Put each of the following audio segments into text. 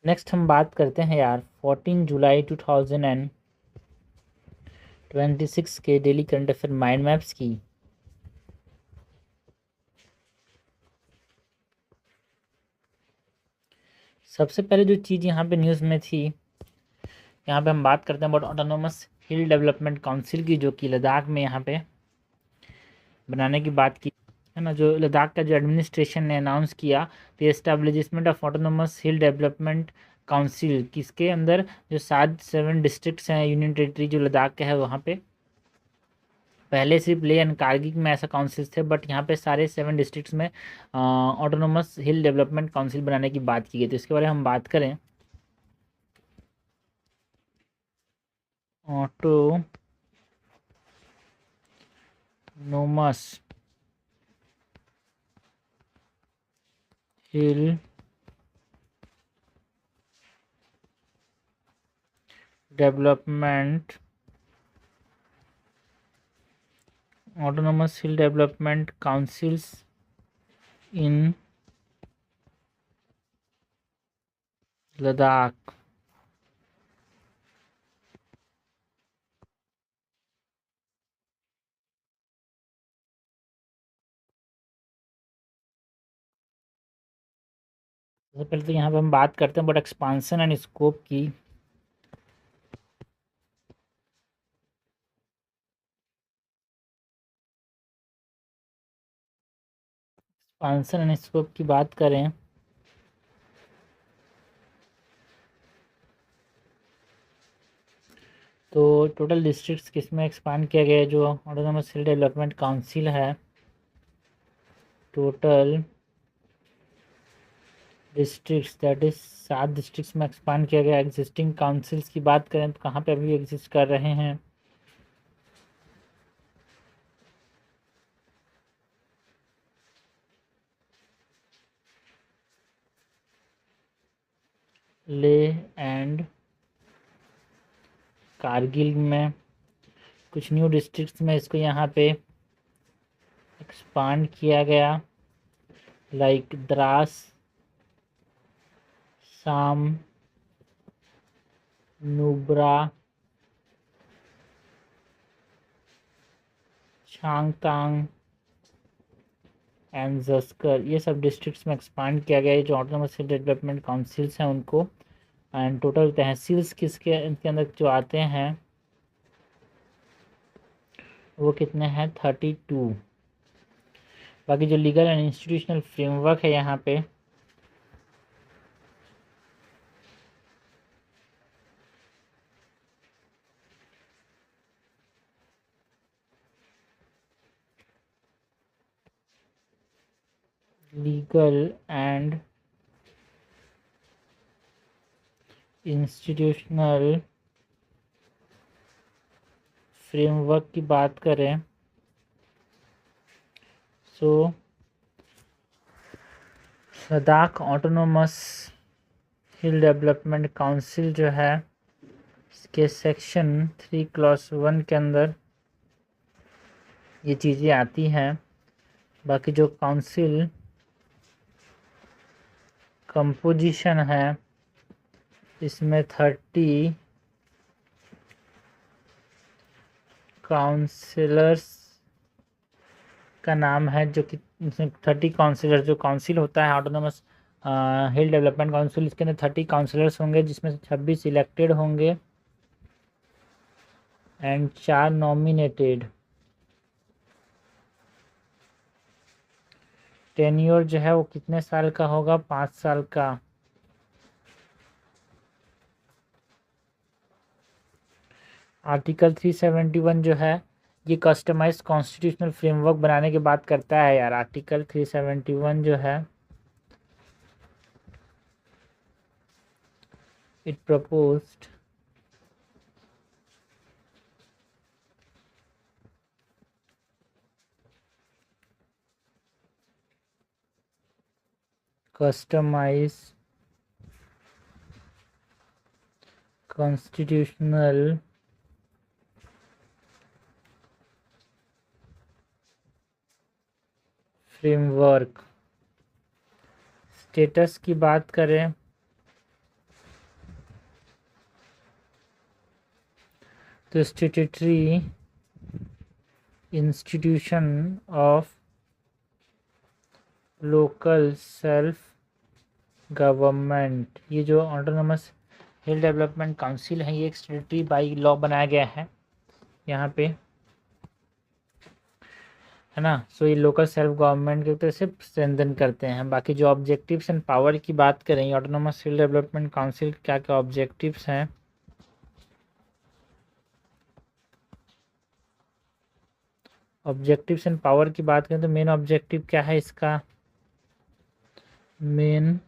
Next हम बात करते हैं यार 14 जुलाई 2026 के daily current affair mind maps की। सबसे पहले जो चीज़ यहाँ पे न्यूज़ में थी, यहाँ पे हम बात करते हैं about autonomous hill development council की, जो कि लद्दाख में यहाँ पे बनाने की बात की है ना। जो लद्दाख का जो एडमिनिस्ट्रेशन ने अनाउंस किया the establishment of autonomous hill development council, किसके अंदर जो 7 डिस्ट्रिक्ट्स हैं यूनियन टेरिटरी जो लद्दाख का है वहाँ पे। पहले सिर्फ लेह एंड कारगिल में ऐसा काउंसिल्स थे, बट यहाँ पे सारे 7 डिस्ट्रिक्ट्स में ऑटोनोमस हिल डेवलपमेंट काउंसिल बनाने की बात की गई। तो इसके बारे में हम बात करें, autonomous hill development autonomous hill development councils in Ladakh। सबसे पहले तो यहाँ पे हम बात करते हैं बट एक्सपांसन एंड स्कोप की। एक्सपांसन एंड स्कोप की बात करें तो टोटल डिस्ट्रिक्ट्स किस में एक्सपांड किया गया है, जो ऑटोनोमस हिल डेवलपमेंट काउंसिल है। Total districts that is 7 districts में एक्सपांड किया गया। एग्जिस्टिंग काउंसिल्स की बात करें तो कहाँ पे अभी एग्जिस्ट कर रहे हैं, लेह एंड कारगिल में। कुछ न्यू डिस्ट्रिक्ट्स में इसको यहाँ पे एक्सपांड किया गया, लाइक द्रास, साम, नुब्रा, चांगतांग एंड जस्कर। ये सब डिस्ट्रिक्ट्स में एक्सपांड किया गया है जो ऑटोनोमस हिल डेवलपमेंट काउंसिल्स हैं उनको। एंड टोटल तहसील्स किसके इनके अंदर जो आते हैं वो कितने हैं, 32। बाकी जो लीगल एंड इंस्टीट्यूशनल फ्रेमवर्क है यहाँ पे, लीगल एंड इंस्टीट्यूशनल फ्रेमवर्क की बात करें so Ladakh autonomous hill development council जो है इसके सेक्शन 3 क्लॉज 1 के अंदर ये चीज़ें आती हैं। बाकी जो काउंसिल कंपोजिशन है इसमें 30 काउंसिलर्स का नाम है, जो कि 30 काउंसिलर जो काउंसिल होता है ऑटोनोमस हिल डेवलपमेंट काउंसिल, इसके अंदर 30 काउंसिलर्स होंगे जिसमें से 26 इलेक्टेड होंगे एंड 4 नॉमिनेटेड। टेन्योर जो है वो कितने साल का होगा, 5 साल का। आर्टिकल 371 जो है ये कस्टमाइज कॉन्स्टिट्यूशनल फ्रेमवर्क बनाने की बात करता है यार। आर्टिकल 371 जो है it proposed customise constitutional framework. Status की बात करें तो statutory institution of local self government, ये जो ऑटोनोमस हिल डेवलपमेंट काउंसिल है, ये एक स्टैट्यूटरी बाई लॉ बनाया गया है यहाँ पे, है ना। सो ये लोकल सेल्फ गवर्नमेंट की तरह से स्ट्रेंथन करते हैं। बाकी जो ऑब्जेक्टिव्स एंड पावर की बात करें, ऑटोनोमस हिल डेवलपमेंट काउंसिल क्या क्या ऑब्जेक्टिव्स हैं। ऑब्जेक्टिव्स एंड पावर की बात करें तो मेन ऑब्जेक्टिव क्या है इसका, मेन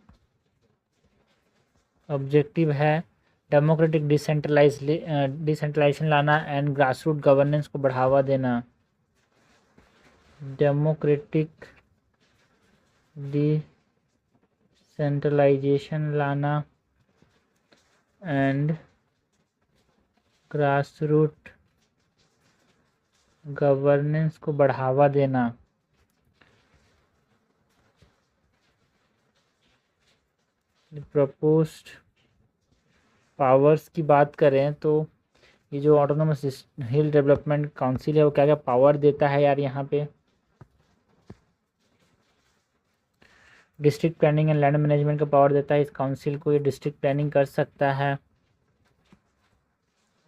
ऑब्जेक्टिव है डेमोक्रेटिक डिसेंट्रलाइजेशन लाना एंड ग्रास रूट गवर्नेंस को बढ़ावा देना। डेमोक्रेटिक डिसेंट्रलाइजेशन लाना एंड ग्रास रूट गवर्नेंस को बढ़ावा देना। प्रपोज्ड पावर्स की बात करें तो ये जो ऑटोनोमस हिल डेवलपमेंट काउंसिल है वो क्या क्या पावर देता है यार। यहाँ पे district planning and land management का पावर देता है इस काउंसिल को। ये डिस्ट्रिक्ट प्लानिंग कर सकता है,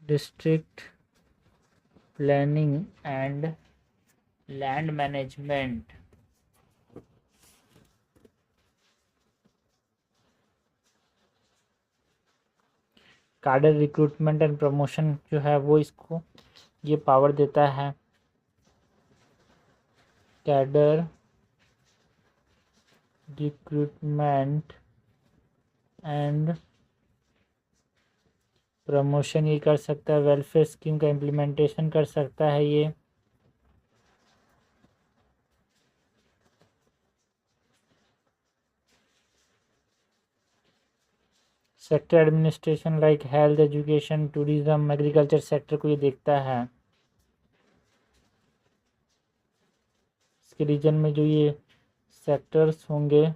district planning and land management. कार्डर रिक्रूटमेंट एंड प्रमोशन जो है वो इसको ये पावर देता है। कैडर रिक्रूटमेंट एंड प्रमोशन ये कर सकता है। वेलफेयर स्कीम का इम्प्लीमेंटेशन कर सकता है ये। Sector administration like health, education, tourism, agriculture sector को ये देखता है। इसके रीजन में जो ये सेक्टर्स होंगे, है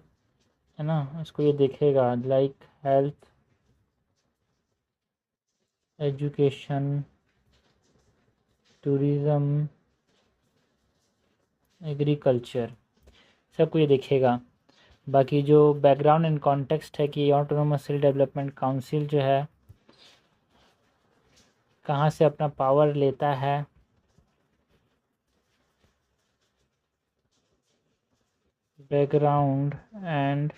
ना, इसको ये देखेगा, like health, education, tourism, agriculture, सबको ये देखेगा। बाकी जो बैकग्राउंड एंड कॉन्टेक्स्ट है कि ऑटोनोमस हिल डेवलपमेंट काउंसिल जो है कहाँ से अपना पावर लेता है। बैकग्राउंड एंड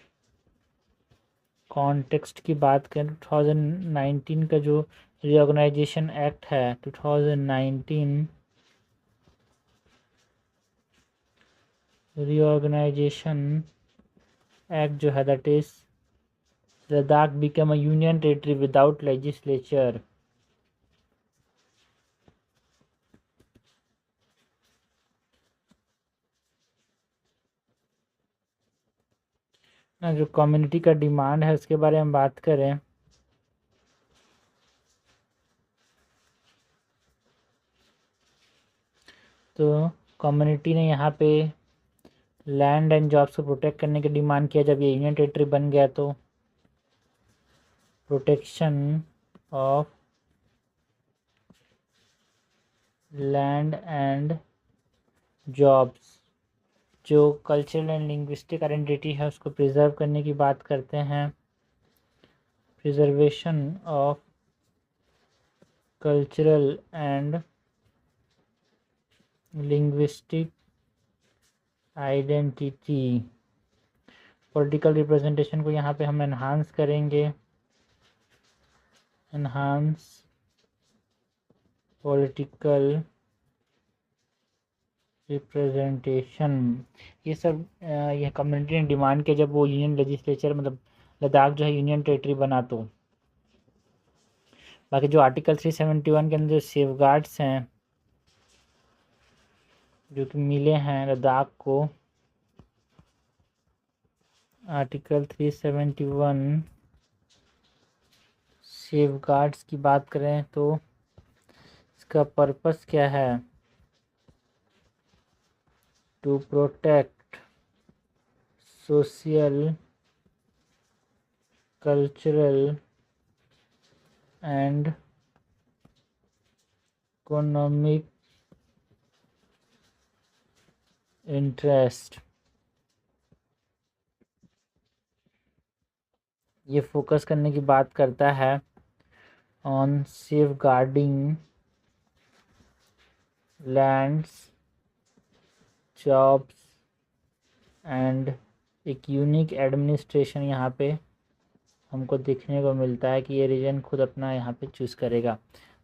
कॉन्टेक्स्ट की बात करें 2019 का जो रीऑर्गेनाइजेशन एक्ट है, 2019 रीऑर्गेनाइजेशन एक्ट जो है, that is Ladakh become a union territory without legislature. ना जो कम्युनिटी का डिमांड है उसके बारे में बात करें तो कम्युनिटी ने यहाँ पे लैंड एंड जॉब्स को प्रोटेक्ट करने की डिमांड किया। जब ये यूनियन टेरिटरी बन गया तो protection of land and jobs, जो कल्चरल एंड लिंग्विस्टिक आइडेंटिटी है उसको प्रिजर्व करने की बात करते हैं। Preservation of cultural and linguistic identity. Political representation को यहाँ पे हम एनहांस करेंगे, एनहांस पॉलिटिकल रिप्रेजेंटेशन। ये सब यह कम्युनिटी ने डिमांड किया जब वो यूनियन लेजिस्लेचर, मतलब लद्दाख जो है यूनियन टेरिटरी बना तो। बाकी जो आर्टिकल 371 के अंदर जो सेफगार्ड्स हैं जो कि मिले हैं लद्दाख को, आर्टिकल 371 सेफगार्ड्स की बात करें तो इसका पर्पस क्या है, to protect social, cultural and economic interest, ये फोकस करने की बात करता है on safeguarding lands, jobs and एक यूनिक एडमिनिस्ट्रेशन यहाँ पे हमको देखने को मिलता है कि ये रीजन खुद अपना यहाँ पे चूज़ करेगा।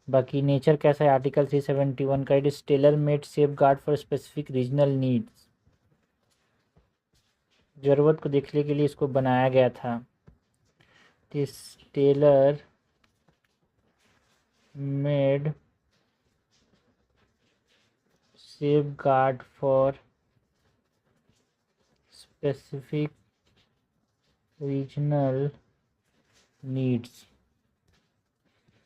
बाकी नेचर कैसा है, आर्टिकल 371 का, it is tailor made safeguard for specific regional needs, ज़रूरत को देखने के लिए इसको बनाया गया था। This tailor made safeguard for specific regional needs.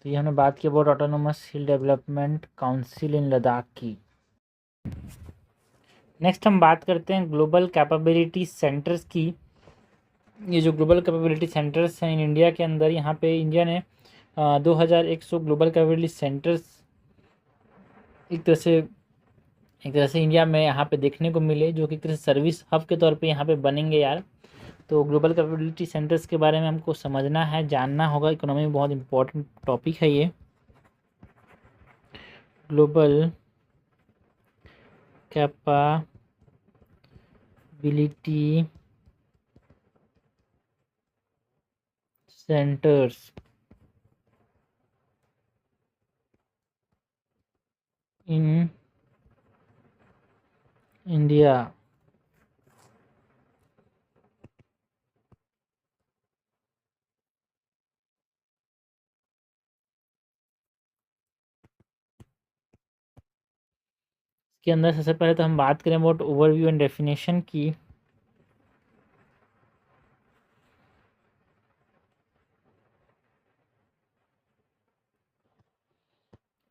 तो ये हमने बात की about autonomous hill development council in Ladakh की। नेक्स्ट हम बात करते हैं ग्लोबल कैपेबिलिटी सेंटर्स की। ये जो ग्लोबल कैपेबिलिटी सेंटर्स हैं इन इंडिया के अंदर, यहाँ पे इंडिया ने 2100 ग्लोबल कैपेबिलिटी सेंटर्स एक तरह से इंडिया में यहाँ पे देखने को मिले, जो कि एक तरह से सर्विस हब के तौर पे यहाँ पे बनेंगे यार। तो ग्लोबल कैपेबिलिटी सेंटर्स के बारे में हमको समझना है, जानना होगा, इकोनॉमी में बहुत इंपॉर्टेंट टॉपिक है ये। Global capability centres in India. इसके अंदर सबसे पहले तो हम बात करें अबाउट ओवरव्यू एंड डेफिनेशन की।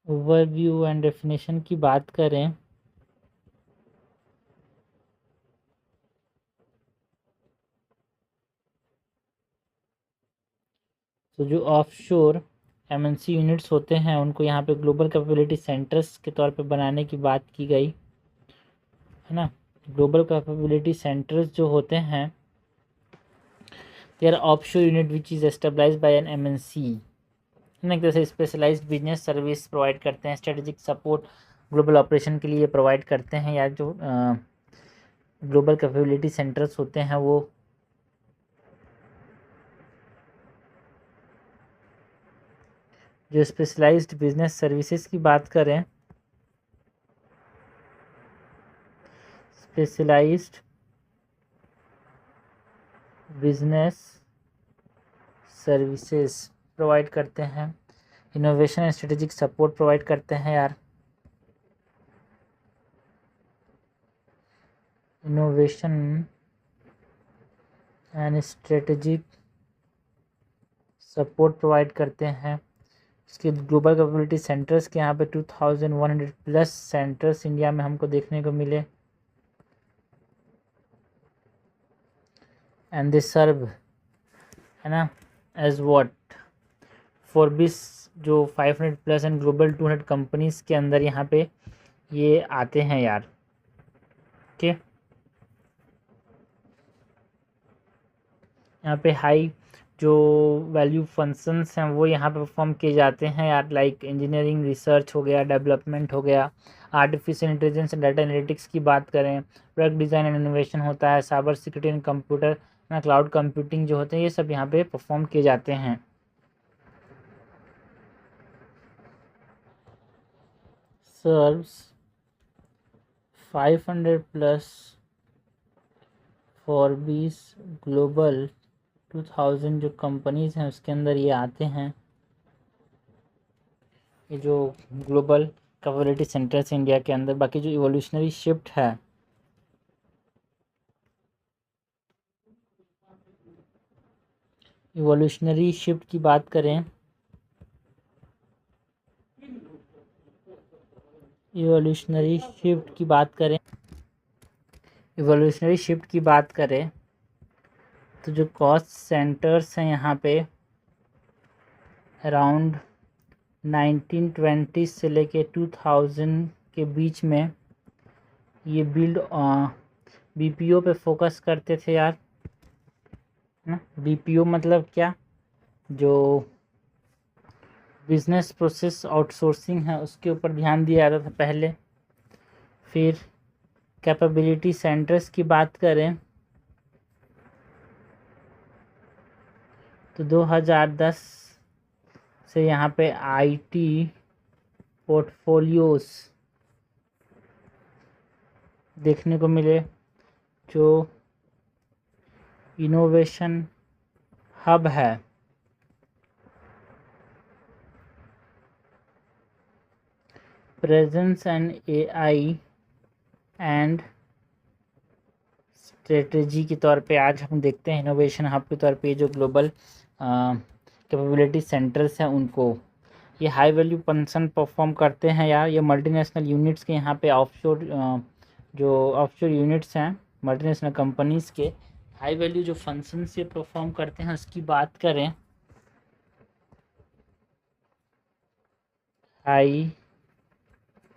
ओवरव्यू एंड डेफिनेशन की बात करें तो जो ऑफशोर एमएनसी यूनिट्स होते हैं उनको यहाँ पे ग्लोबल कैपेबिलिटी सेंटर्स के तौर पे बनाने की बात की गई है ना। ग्लोबल कैपेबिलिटी सेंटर्स जो होते हैं, they are offshore unit which is established by an MNC, एक तरह से स्पेशलाइज्ड बिजनेस सर्विस प्रोवाइड करते हैं, स्ट्रेटेजिक सपोर्ट ग्लोबल ऑपरेशन के लिए प्रोवाइड करते हैं। या जो ग्लोबल कैपेबिलिटी सेंटर्स होते हैं वो जो स्पेशलाइज्ड बिजनेस सर्विसेज की बात करें, स्पेशलाइज्ड बिजनेस सर्विसेज प्रोवाइड करते हैं, innovation and strategic support provide करते हैं यार। Innovation and strategic support provide करते हैं। इसके ग्लोबल कैपेबिलिटी सेंटर्स के यहाँ पे 2100 प्लस सेंटर्स इंडिया में हमको देखने को मिले। एंड दे सर्व, है ना, एज व्हाट फॉरबिस, जो 500 प्लस एंड ग्लोबल 200 कंपनीज के अंदर यहाँ पे ये आते हैं यार। ओके, यहाँ पे हाई जो वैल्यू फंक्शंस हैं वो यहाँ पे परफॉर्म किए जाते हैं यार, लाइक इंजीनियरिंग रिसर्च हो गया, डेवलपमेंट हो गया, artificial intelligence and data analytics की बात करें, प्रोडक्ट डिज़ाइन एंड इनोवेशन होता है, साइबर सिक्योरिटी एंड कंप्यूटर ना, क्लाउड कंप्यूटिंग जो होते हैं, ये सब यहाँ पे परफॉर्म किए जाते हैं। सर्व्स 500 प्लस फॉरबिस ग्लोबल 2000 जो कंपनीज हैं उसके अंदर ये आते हैं। ये जो ग्लोबल कैपेबिलिटी सेंटर्स इंडिया के अंदर। बाकी जो इवोल्यूशनरी शिफ्ट है, इवोल्यूशनरी शिफ्ट की बात करें, इवोल्यूशनरी शिफ्ट की बात करें, इवोल्यूशनरी शिफ्ट की बात करें तो जो कॉस्ट सेंटर्स हैं यहाँ पे अराउंड 1920 से लेके 2000 के बीच में ये बिल्ड बीपीओ पे फोकस करते थे यार, ना। बीपीओ मतलब क्या, जो बिजनेस प्रोसेस आउटसोर्सिंग है उसके ऊपर ध्यान दिया जाता था पहले। फिर कैपेबिलिटी सेंटर्स की बात करें तो 2010 से यहाँ पे आईटी पोर्टफोलियोज देखने को मिले, जो इनोवेशन हब है। Presence and AI and strategy के तौर पे आज हम देखते हैं इनोवेशन हब के तौर पे जो ग्लोबल कैपेबिलिटी सेंटर्स हैं उनको, ये हाई वैल्यू फंक्शन परफॉर्म करते हैं यार। ये मल्टीनेशनल यूनिट्स के यहाँ पे ऑफशोर जो ऑफशोर यूनिट्स हैं मल्टीनेशनल कंपनीज़ के, हाई वैल्यू जो फंक्शन से परफॉर्म करते हैं उसकी बात करें, हाई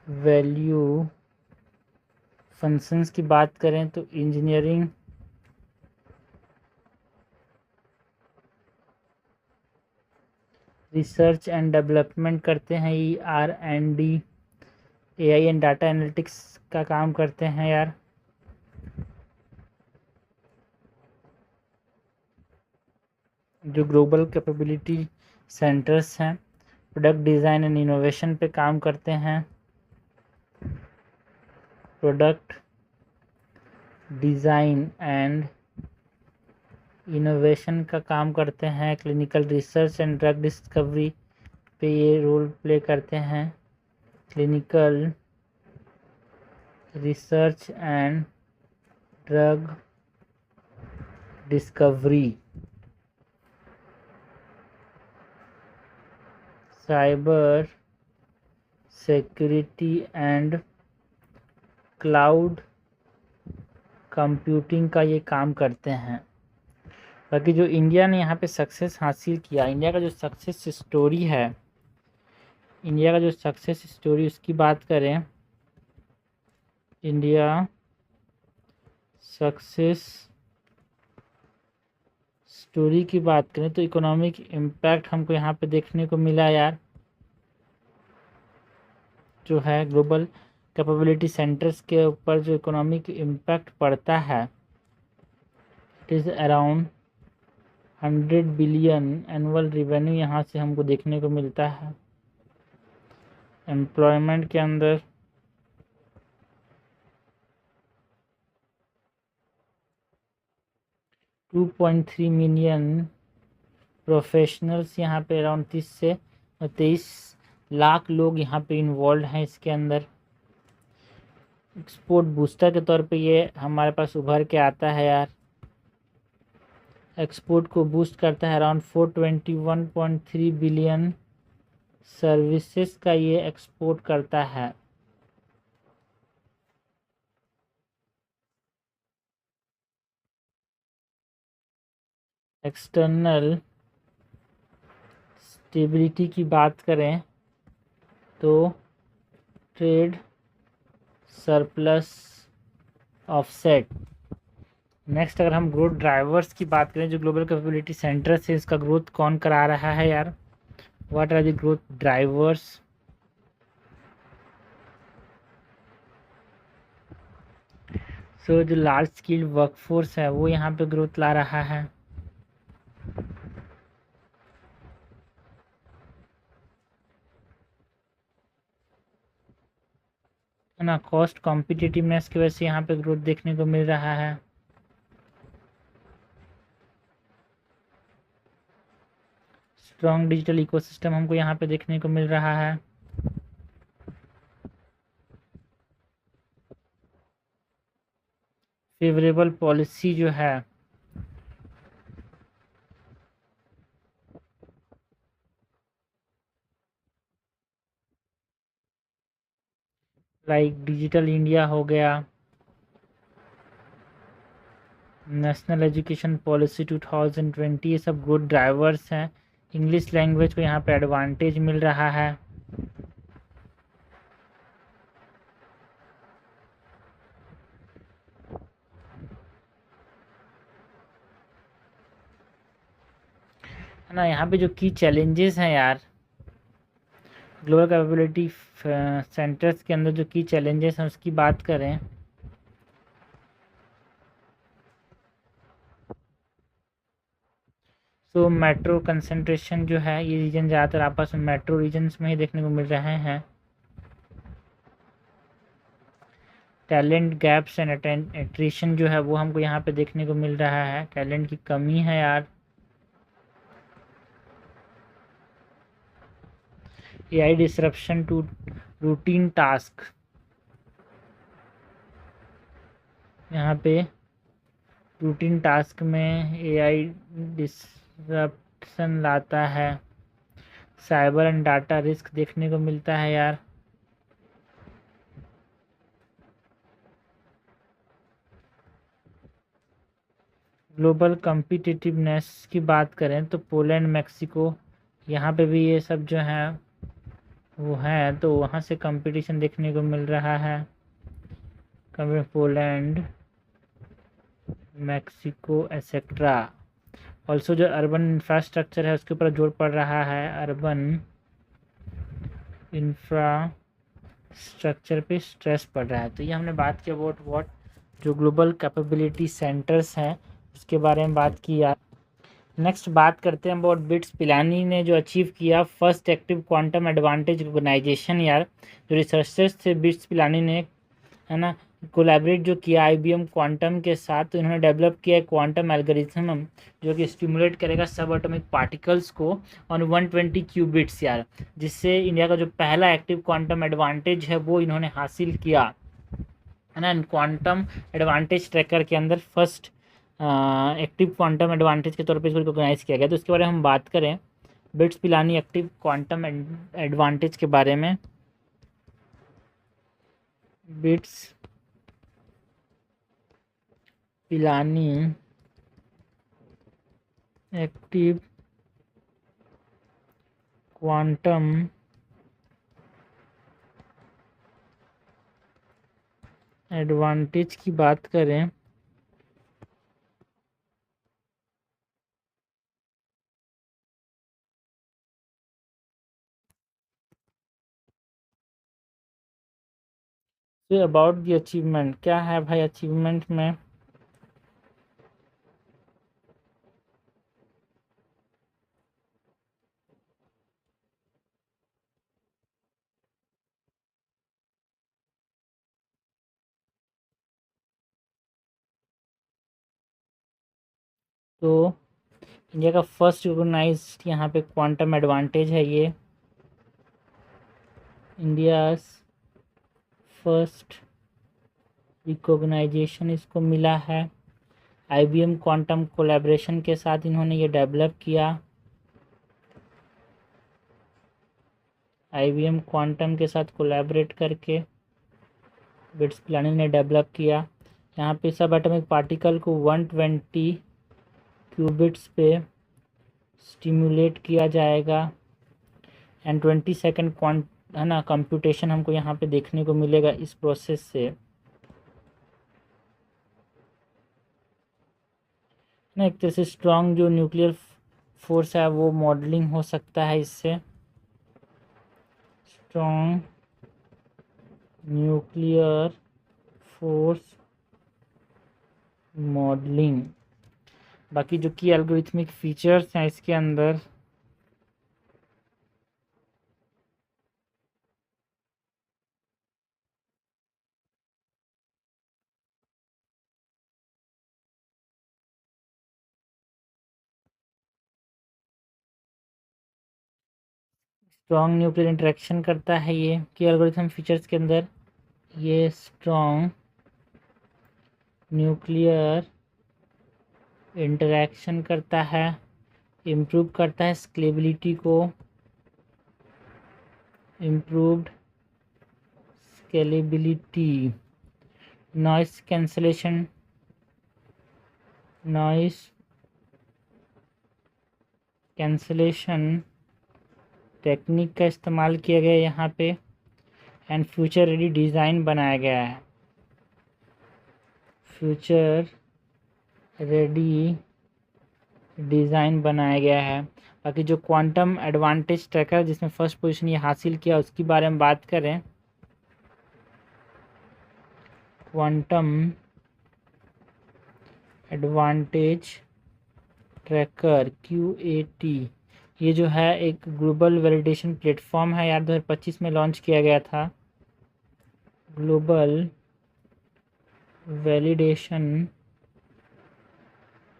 वैल्यू फंक्शंस की बात करें तो इंजीनियरिंग, रिसर्च एंड डेवलपमेंट करते हैं, R&D, AI and data analytics का काम करते हैं यार। जो ग्लोबल कैपेबिलिटी सेंटर्स हैं प्रोडक्ट डिज़ाइन एंड इनोवेशन पे काम करते हैं, प्रोडक्ट डिज़ाइन एंड इनोवेशन का काम करते हैं, clinical research and drug discovery पे ये रोल प्ले करते हैं, clinical research and drug discovery, cyber security and cloud computing का ये काम करते हैं। बाकी जो इंडिया ने यहाँ पे सक्सेस हासिल किया, इंडिया का जो सक्सेस स्टोरी है, इंडिया का जो सक्सेस स्टोरी उसकी बात करें, इंडिया सक्सेस स्टोरी की बात करें तो इकोनॉमिक इम्पैक्ट हमको यहाँ पे देखने को मिला यार। जो है ग्लोबल कैपेबिलिटी सेंटर्स के ऊपर जो इकोनॉमिक इम्पैक्ट पड़ता है, it is around 100 billion annual revenue यहाँ से हमको देखने को मिलता है। एम्प्लॉयमेंट के अंदर 2.3 मिलियन प्रोफेशनल्स यहाँ पे अराउंड 30 से 23 लाख लोग यहाँ पे इन्वॉल्व हैं इसके अंदर। एक्सपोर्ट बूस्टर के तौर पे ये हमारे पास उभर के आता है यार। एक्सपोर्ट को बूस्ट करता है, अराउंड 421.3 बिलियन सर्विसेज का ये एक्सपोर्ट करता है। एक्सटर्नल स्टेबिलिटी की बात करें तो ट्रेड सरप्लस ऑफसेट। नेक्स्ट अगर हम ग्रोथ ड्राइवर्स की बात करें, जो ग्लोबल कैपेबिलिटी सेंटर से इसका ग्रोथ कौन करा रहा है यार, what are the growth drivers. So जो लार्ज स्किल वर्कफोर्स है वो यहाँ पे ग्रोथ ला रहा है। ना कॉस्ट कॉम्पिटिटिवनेस की वजह से यहाँ पे ग्रोथ देखने को मिल रहा है। स्ट्रॉन्ग डिजिटल इकोसिस्टम हमको यहाँ पे देखने को मिल रहा है। फेवरेबल पॉलिसी जो है लाइक डिजिटल इंडिया हो गया, नेशनल एजुकेशन पॉलिसी 2020, ये सब गुड ड्राइवर्स हैं। इंग्लिश लैंग्वेज को यहाँ पे एडवांटेज मिल रहा है। है ना। यहाँ पे जो की चैलेंजेस हैं यार, ग्लोबल कैपेबिलिटी सेंटर्स के अंदर जो की चैलेंजेस हैं उसकी बात करें तो मेट्रो कंसंट्रेशन जो है, ये रीजन ज़्यादातर आपस में मेट्रो रीजन्स में ही देखने को मिल रहे हैं। टैलेंट गैप्स एंड एट्रिशन जो है वो हमको यहाँ पे देखने को मिल रहा है, टैलेंट की कमी है यार। AI disruption to routine task, यहाँ पे रूटीन टास्क में एआई डिसरप्शन लाता है। साइबर एंड डाटा रिस्क देखने को मिलता है यार। ग्लोबल कम्पिटिटिवनेस की बात करें तो पोलैंड, मैक्सिको, यहाँ पे भी ये सब जो है वो है, तो वहाँ से कंपटीशन देखने को मिल रहा है। Poland, Mexico etcetera. ऑल्सो जो अर्बन इंफ्रास्ट्रक्चर है उसके ऊपर जोर पड़ रहा है, अर्बन इंफ्रास्ट्रक्चर पे स्ट्रेस पड़ रहा है। तो ये हमने बात की अबाउट व्हाट, जो ग्लोबल कैपेबिलिटी सेंटर्स हैं उसके बारे में बात की यार। नेक्स्ट बात करते हैं अबाउट बिट्स पिलानी ने जो अचीव किया first active quantum advantage recognisation यार। जो रिसर्चर्स थे बिट्स पिलानी ने, है ना, कोलैबोरेट जो किया आईबीएम क्वांटम के साथ, तो इन्होंने डेवलप किया है क्वांटम एल्गोरिथम जो कि स्टिमुलेट करेगा सब एटॉमिक पार्टिकल्स को ऑन 120 क्यूबिट्स यार, जिससे इंडिया का जो पहला एक्टिव क्वांटम एडवांटेज है वो इन्होंने हासिल किया, है ना। क्वांटम एडवांटेज ट्रैकर के अंदर फर्स्ट एक्टिव क्वांटम एडवांटेज के तौर पे इसको रिकॉग्नाइज किया गया। तो इसके बारे में हम बात करें, bits Pilani active quantum advantage के बारे में। Bits Pilani active quantum advantage की बात करें तो अबाउट द अचीवमेंट क्या है भाई अचीवमेंट में। तो इंडिया का फर्स्ट रिकॉग्नाइज्ड यहाँ पे क्वांटम एडवांटेज है ये, इंडिया फर्स्ट रिकॉग्नाइजेशन इसको मिला है। आईबीएम क्वांटम कोलैबोरेशन के साथ इन्होंने ये डेवलप किया, आईबीएम क्वांटम के साथ कोलैबोरेट करके बिट्स पिलानी ने डेवलप किया। यहाँ पे सब एटॉमिक पार्टिकल को 120 क्यूबिट्स पे स्टिमुलेट किया जाएगा एंड 20 सेकेंड क्वांट, है ना, कंप्यूटेशन हमको यहाँ पे देखने को मिलेगा इस प्रोसेस से, ना। एक तरह से स्ट्रॉन्ग जो न्यूक्लियर फोर्स है वो मॉडलिंग हो सकता है इससे, स्ट्रॉन्ग न्यूक्लियर फोर्स मॉडलिंग। बाकी जो की एल्गोरिथमिक फीचर्स हैं इसके अंदर, स्ट्रॉन्ग न्यूक्लियर इंटरेक्शन करता है ये की एल्गोरिथम फीचर्स के अंदर, ये स्ट्रॉन्ग न्यूक्लियर इंटरेक्शन करता है, इम्प्रूव करता है स्केलेबिलिटी को, improved scalability, noise cancellation, noise cancellation technique का इस्तेमाल किया गया यहाँ पे, एंड फ्यूचर रेडी डिज़ाइन बनाया गया है, फ्यूचर रेडी डिज़ाइन बनाया गया है। बाकी जो क्वांटम एडवांटेज ट्रैकर जिसमें फर्स्ट पोजीशन ये हासिल किया उसके बारे में बात करें, क्वांटम एडवांटेज ट्रैकर QAT, ये जो है एक ग्लोबल वैलिडेशन प्लेटफॉर्म है यार, 2025 में लॉन्च किया गया था। ग्लोबल वैलिडेशन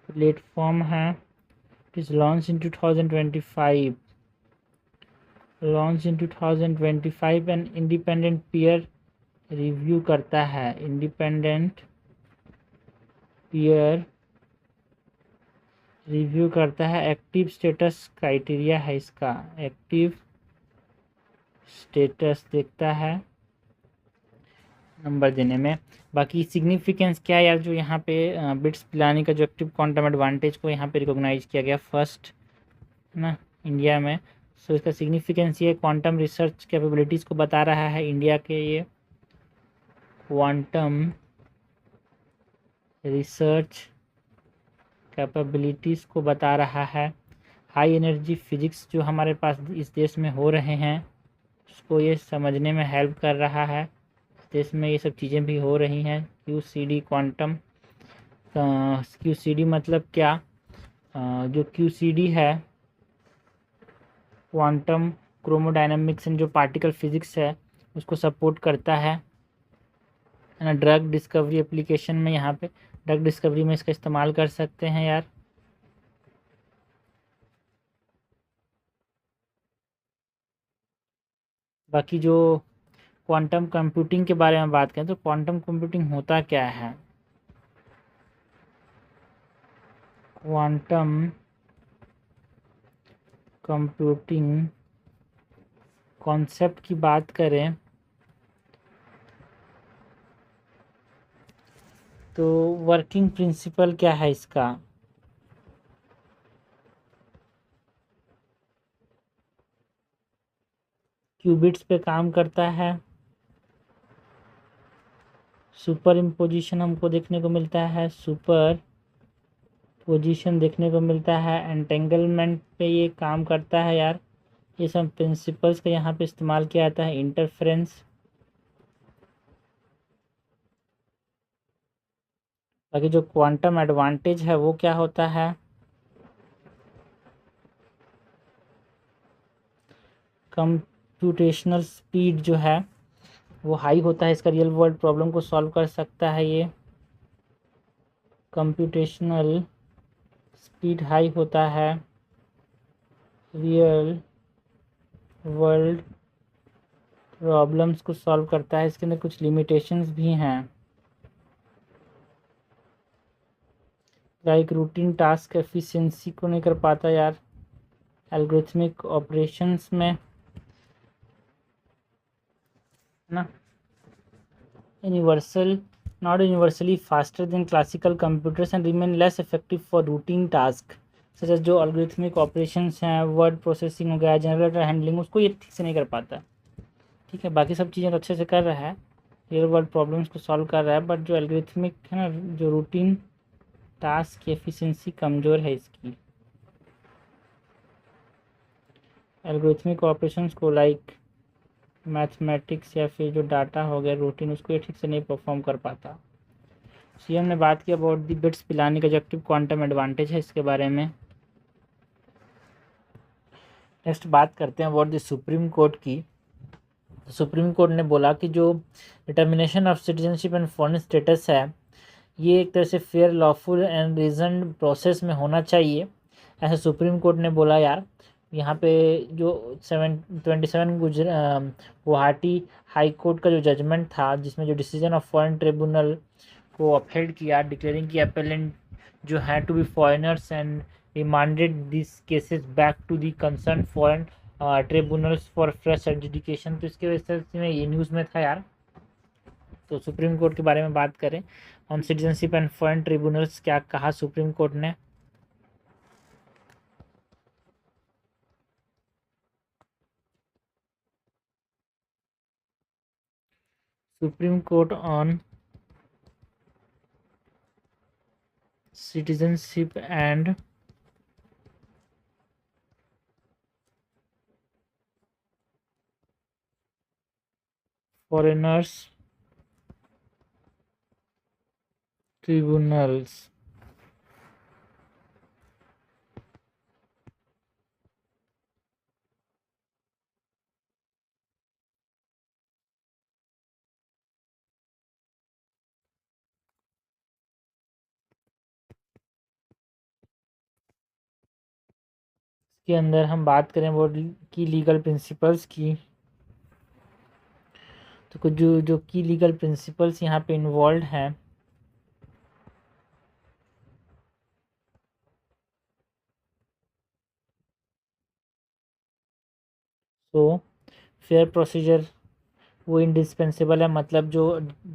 प्लेटफॉर्म है, it is launch in 2025, launch in 2025 and independent peer review करता है, इंडिपेंडेंट पीयर रिव्यू करता है। एक्टिव स्टेटस क्राइटेरिया है इसका, एक्टिव स्टेटस देखता है नंबर देने में। बाकी सिग्निफिकेंस क्या है यार, जो यहाँ पे बिट्स पिलाने का जो एक्टिव क्वांटम एडवांटेज को यहाँ पे रिकॉग्नाइज किया गया फर्स्ट ना इंडिया में। सो इसका सिग्निफिकेंस ये क्वांटम रिसर्च कैपेबिलिटीज़ को बता रहा है इंडिया के, ये क्वांटम रिसर्च कैपेबिलिटीज़ को बता रहा है। हाई एनर्जी फिजिक्स जो हमारे पास इस देश में हो रहे हैं उसको ये समझने में हेल्प कर रहा है। इस देश में ये सब चीज़ें भी हो रही हैं। QCD क्वांटम, QCD मतलब क्या, जो QCD है क्वांटम क्रोमोडायनामिक्स एंड जो पार्टिकल फिजिक्स है उसको सपोर्ट करता है ना। ड्रग डिस्कवरी एप्लीकेशन में यहाँ पे ड्रग डिस्कवरी में इसका इस्तेमाल कर सकते हैं यार। बाकी जो क्वांटम कंप्यूटिंग के बारे में बात करें तो क्वांटम कंप्यूटिंग होता क्या है। क्वांटम कंप्यूटिंग कॉन्सेप्ट की बात करें तो वर्किंग प्रिंसिपल क्या है इसका, क्यूबिट्स पे काम करता है। सुपर इम्पोजिशन हमको देखने को मिलता है, सुपर पोजीशन देखने को मिलता है। एंटेंगलमेंट पे ये काम करता है यार। ये सब प्रिंसिपल्स का यहाँ पे इस्तेमाल किया जाता है। इंटरफेरेंस, बाकी जो क्वांटम एडवांटेज है वो क्या होता है, कंप्यूटेशनल स्पीड जो है वो हाई होता है, इसका रियल वर्ल्ड प्रॉब्लम को सॉल्व कर सकता है। ये कंप्यूटेशनल स्पीड हाई होता है, रियल वर्ल्ड प्रॉब्लम्स को सॉल्व करता है। इसके अंदर कुछ लिमिटेशंस भी हैं, लाइक रूटीन टास्क एफिशिएंसी को नहीं कर पाता यार एल्गोरिथमिक ऑपरेशंस में ना। Universal, not universally faster than classical computers and remain less effective for routine task such as जो एल्गोरिथमिक ऑपरेशंस हैं, वर्ड प्रोसेसिंग हो गया, जनरेटर हैंडलिंग, उसको ये ठीक से नहीं कर पाता। ठीक है, बाकी सब चीज़ें तो अच्छे से कर रहा है, रियल वर्ल्ड प्रॉब्लम्स को सॉल्व कर रहा है, बट जो एल्गोरिथमिक है ना, जो रूटीन टास्क की एफिशिएंसी कमज़ोर है इसकी। एल्गोरिथमिक ऑपरेशंस को लाइक मैथमेटिक्स या फिर जो डाटा हो गया रूटीन, उसको ये ठीक से नहीं परफॉर्म कर पाता। सीएम ने बात की अबाउट दी बिट्स पिलानी का जो एक्टिव क्वांटम एडवांटेज है इसके बारे में। नेक्स्ट बात करते हैं अबाउट द सुप्रीम कोर्ट की। सुप्रीम कोर्ट ने बोला कि जो determination of citizenship and foreign status है ये एक तरह से fair, lawful and reason process में होना चाहिए, ऐसा सुप्रीम कोर्ट ने बोला यार। यहाँ पे जो 27 गुवाहाटी हाई कोर्ट का जो जजमेंट था जिसमें जो डिसीजन ऑफ फॉरेन ट्रिब्यूनल को अपहेल्ड किया, डिक्लेयरिंग की अपेलेंट जो है to be foreigners and remanded this cases back to the concern foreign tribunals for fresh adjudication. तो इसके वजह से ये न्यूज़ में था यार। तो सुप्रीम कोर्ट के बारे में बात करें, on citizenship and foreign tribunals, क्या कहा सुप्रीम कोर्ट ने। Supreme court on citizenship and foreigners tribunals. के अंदर हम बात करें वो की लीगल प्रिंसिपल्स की, तो कुछ जो जो की लीगल प्रिंसिपल्स यहाँ पे इन्वॉल्व हैं, तो फेयर प्रोसीजर वो इंडिस्पेंसेबल है। मतलब जो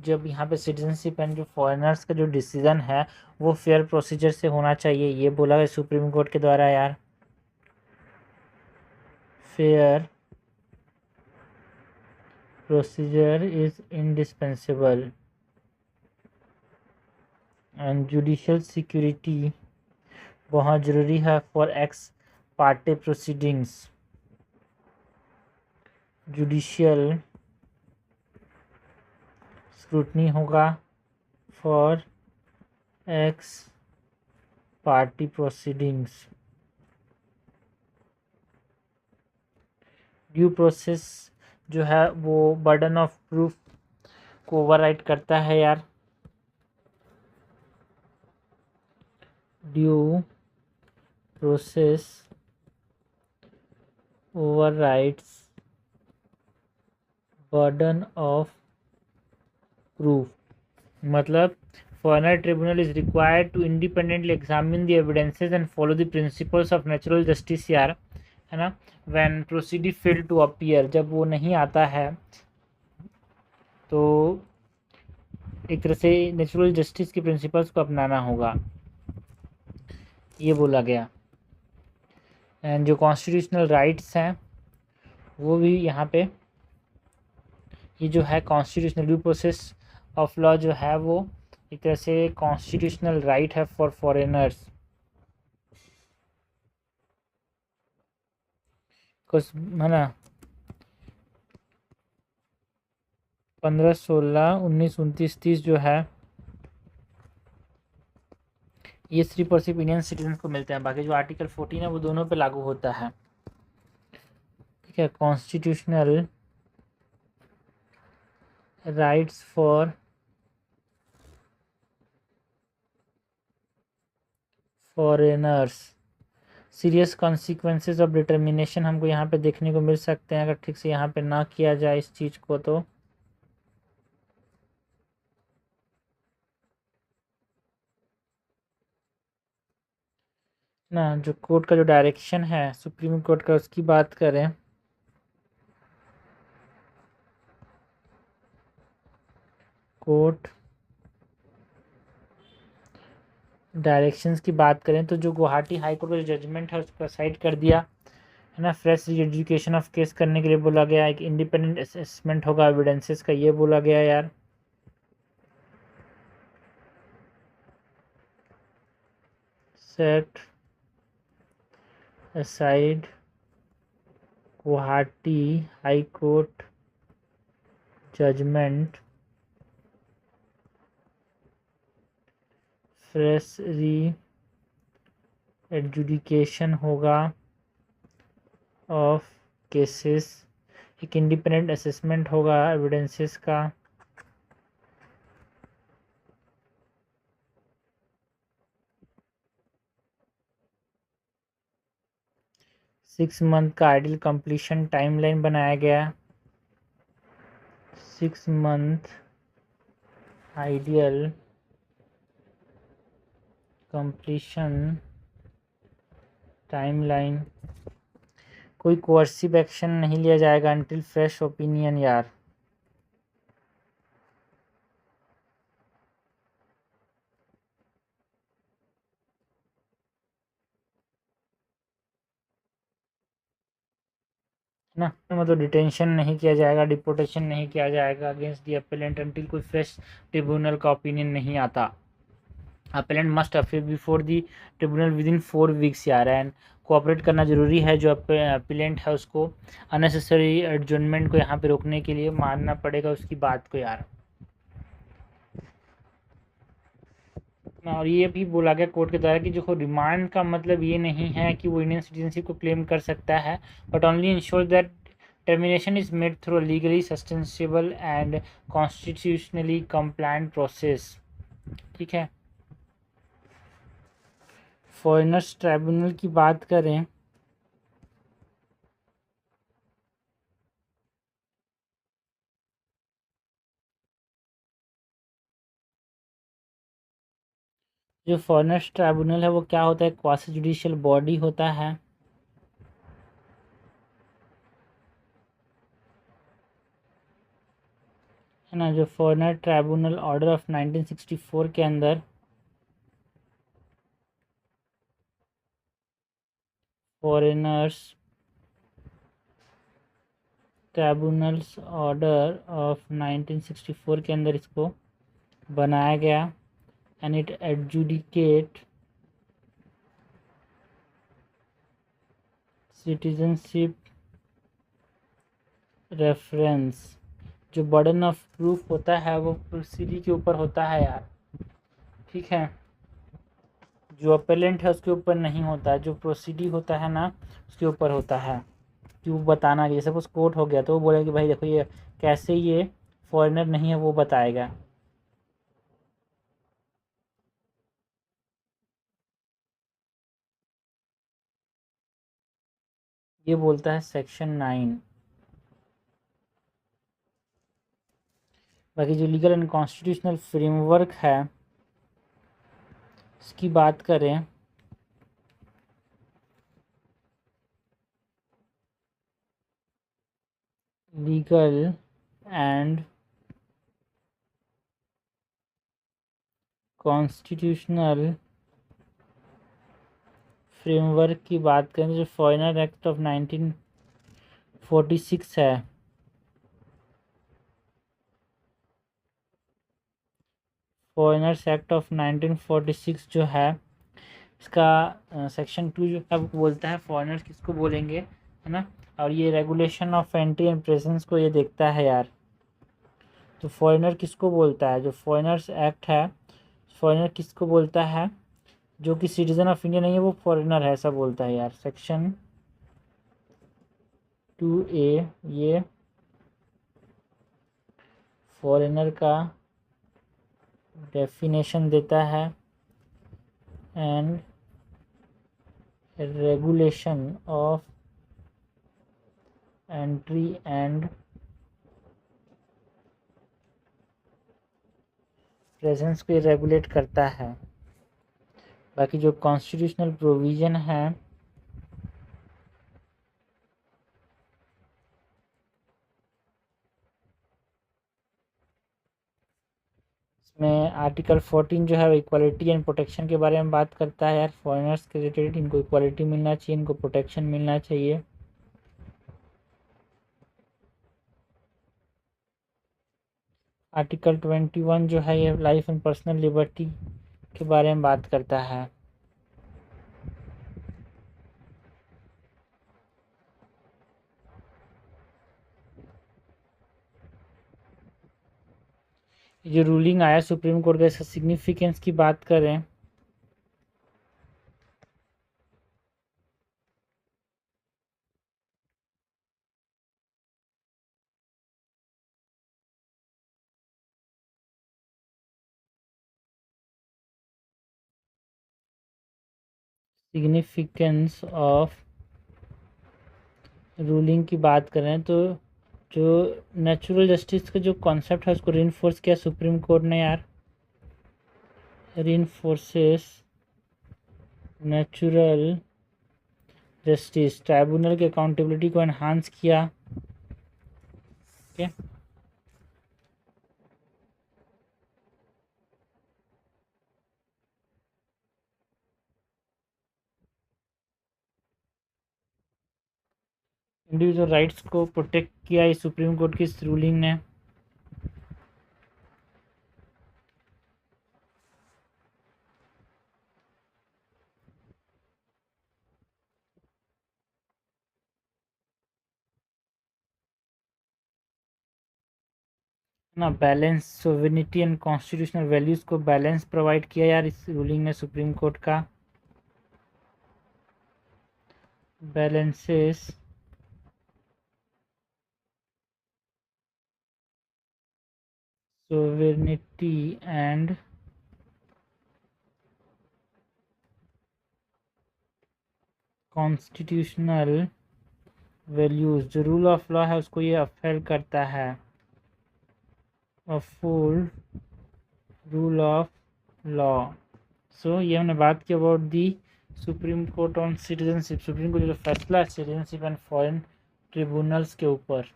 जब यहाँ पे सिटीजनशिप एंड जो फॉरेनर्स का जो डिसीजन है वो फेयर प्रोसीजर से होना चाहिए, ये बोला है सुप्रीम कोर्ट के द्वारा यार। Fair procedure is indispensable and judicial security बहुत ज़रूरी है for ex parte proceedings. Judicial scrutiny होगा for ex parte proceedings. Due process जो है वो बर्डन ऑफ प्रूफ को ओवरराइड करता है यार। Due process overrides burden of proof। मतलब foreigner tribunal is required to independently examine the evidences and follow the principles of natural justice यार, है ना। when proceeding fail to appear, जब वो नहीं आता है तो एक तरह से नेचुरल जस्टिस के प्रिंसिपल्स को अपनाना होगा, ये बोला गया। एंड जो कॉन्स्टिट्यूशनल राइट्स हैं वो भी यहाँ पे, ये जो है constitutional due process of law जो है वो एक तरह से कॉन्स्टिट्यूशनल राइट है फॉर फॉरेनर्स। कुछ है ना 15, 16, 19, 29, 30 जो है ये सिर्फ और सिर्फ इंडियन सिटीजन को मिलते हैं। बाकी जो आर्टिकल 14 है वो दोनों पे लागू होता है। ठीक है, constitutional rights for foreigners, serious consequences of determination हमको यहाँ पे देखने को मिल सकते हैं अगर ठीक से यहाँ पे ना किया जाए इस चीज़ को तो। ना जो कोर्ट का जो डायरेक्शन है सुप्रीम कोर्ट का उसकी बात करें, कोर्ट डायरेक्शंस की बात करें तो जो गुवाहाटी हाई कोर्ट का जो जजमेंट है उसको साइड कर दिया है ना। फ्रेश एजुकेशन ऑफ केस करने के लिए बोला गया, एक इंडिपेंडेंट असेसमेंट होगा एविडेंसेस का, ये बोला गया यार। Set aside Guwahati high court judgement, fresh re adjudication होगा ऑफ केसेस, एक इंडिपेंडेंट असेसमेंट होगा एविडेंसेस का। 6 मंथ का आइडियल कंप्लीशन टाइमलाइन बनाया गया। 6 मंथ आइडियल कंप्लीशन टाइमलाइन। कोई कोर्सिव एक्शन नहीं लिया जाएगा अंटिल फ्रेश ओपिनियन यार। ना मतलब डिटेंशन नहीं किया जाएगा, डिपोटेशन नहीं किया जाएगा अगेंस्ट दी अपेलेंट अंटिल कोई फ्रेश ट्रिब्यूनल का ओपिनियन नहीं आता। Appellant must appear before the tribunal within 4 weeks यार। एंड कोऑपरेट करना ज़रूरी है। जो अपीलेंट है उसको अननेसेसरी एडजमेंट को यहाँ पे रोकने के लिए मानना पड़ेगा उसकी बात को यार। और ये भी बोला गया कोर्ट के द्वारा कि जो रिमांड का मतलब ये नहीं है कि वो इंडियन सिटीजनशिप को क्लेम कर सकता है, but only ensure that termination is made through legally sustainable and constitutionally compliant process. ठीक है। फॉरेनर्स ट्राइब्यूनल की बात करें जो फॉरेनर्स ट्राइब्यूनल है वो क्या होता है, क्वासी जुडिशियल बॉडी होता है ना। जो फॉरेनर ट्राइब्यूनल ऑर्डर ऑफ 1964 के अंदर फॉरेनर्स ट्राइब्यूनल्स ऑर्डर ऑफ 1964 के अंदर इसको बनाया गया and it adjudicate citizenship reference. जो बर्डन ऑफ प्रूफ होता है वो प्रोसीडी के ऊपर होता है यार। ठीक है। जो अपेलेंट है उसके ऊपर नहीं होता है, जो प्रोसीडी होता है ना उसके ऊपर होता है कि वो बताना। जैसे सपोज कोर्ट हो गया तो वो बोलेगा कि भाई देखो ये कैसे ये फॉरेनर नहीं है, वो बताएगा। ये बोलता है सेक्शन 9। बाकी जो लीगल एंड कॉन्स्टिट्यूशनल फ्रेमवर्क है इसकी बात करें लीगल एंड कॉन्स्टिट्यूशनल फ्रेमवर्क की बात करें जो फॉरेनर एक्ट ऑफ 1946 है, फॉरेनर्स एक्ट ऑफ 1946 जो है इसका सेक्शन 2 जो है वो बोलता है फॉरेनर्स किसको बोलेंगे, है ना। और ये regulation of entry and presence को ये देखता है यार। तो फॉरेनर किसको बोलता है, जो फॉरेनर्स एक्ट है फॉरेनर किसको बोलता है, जो कि सिटीजन ऑफ इंडिया नहीं है वो फॉरेनर है, ऐसा बोलता है यार सेक्शन 2A। ये फॉरेनर का डेफिनेशन देता है and regulation of entry and presence को रेगुलेट करता है। बाकी जो कॉन्स्टिट्यूशनल प्रोविज़न है इसमें आर्टिकल 14 जो है इक्वालिटी एंड प्रोटेक्शन के बारे में बात करता है यार। फॉरेनर्स के रिलेटेड इनको इक्वालिटी मिलना चाहिए, इनको प्रोटेक्शन मिलना चाहिए। आर्टिकल 21 जो है ये लाइफ एंड पर्सनल लिबर्टी के बारे में बात करता है। जो रूलिंग आया सुप्रीम कोर्ट का इसका सिग्निफिकेंस की बात करें सिग्निफिकेंस ऑफ रूलिंग की बात करें तो जो नेचुरल जस्टिस का जो कॉन्सेप्ट है उसको रीइंफोर्स किया सुप्रीम कोर्ट ने यार। रीइंफोर्सेस नेचुरल जस्टिस, ट्राइब्यूनल की अकाउंटेबिलिटी को एनहांस किया। ओके। इंडिविजुअल राइट्स को प्रोटेक्ट किया इस सुप्रीम कोर्ट की इस रूलिंग ने। ना balance sovereignty and constitutional values को बैलेंस प्रोवाइड किया यार इस रूलिंग ने सुप्रीम कोर्ट का। Balances sovereignty and constitutional values, जो रूल ऑफ लॉ है उसको ये अपहेल्ड करता है। A full rule of law. So ये हमने बात की about the supreme court on citizenship, supreme court जो फैसला है सिटीजनशिप एंड फॉरेन ट्रिब्यूनल्स के ऊपर।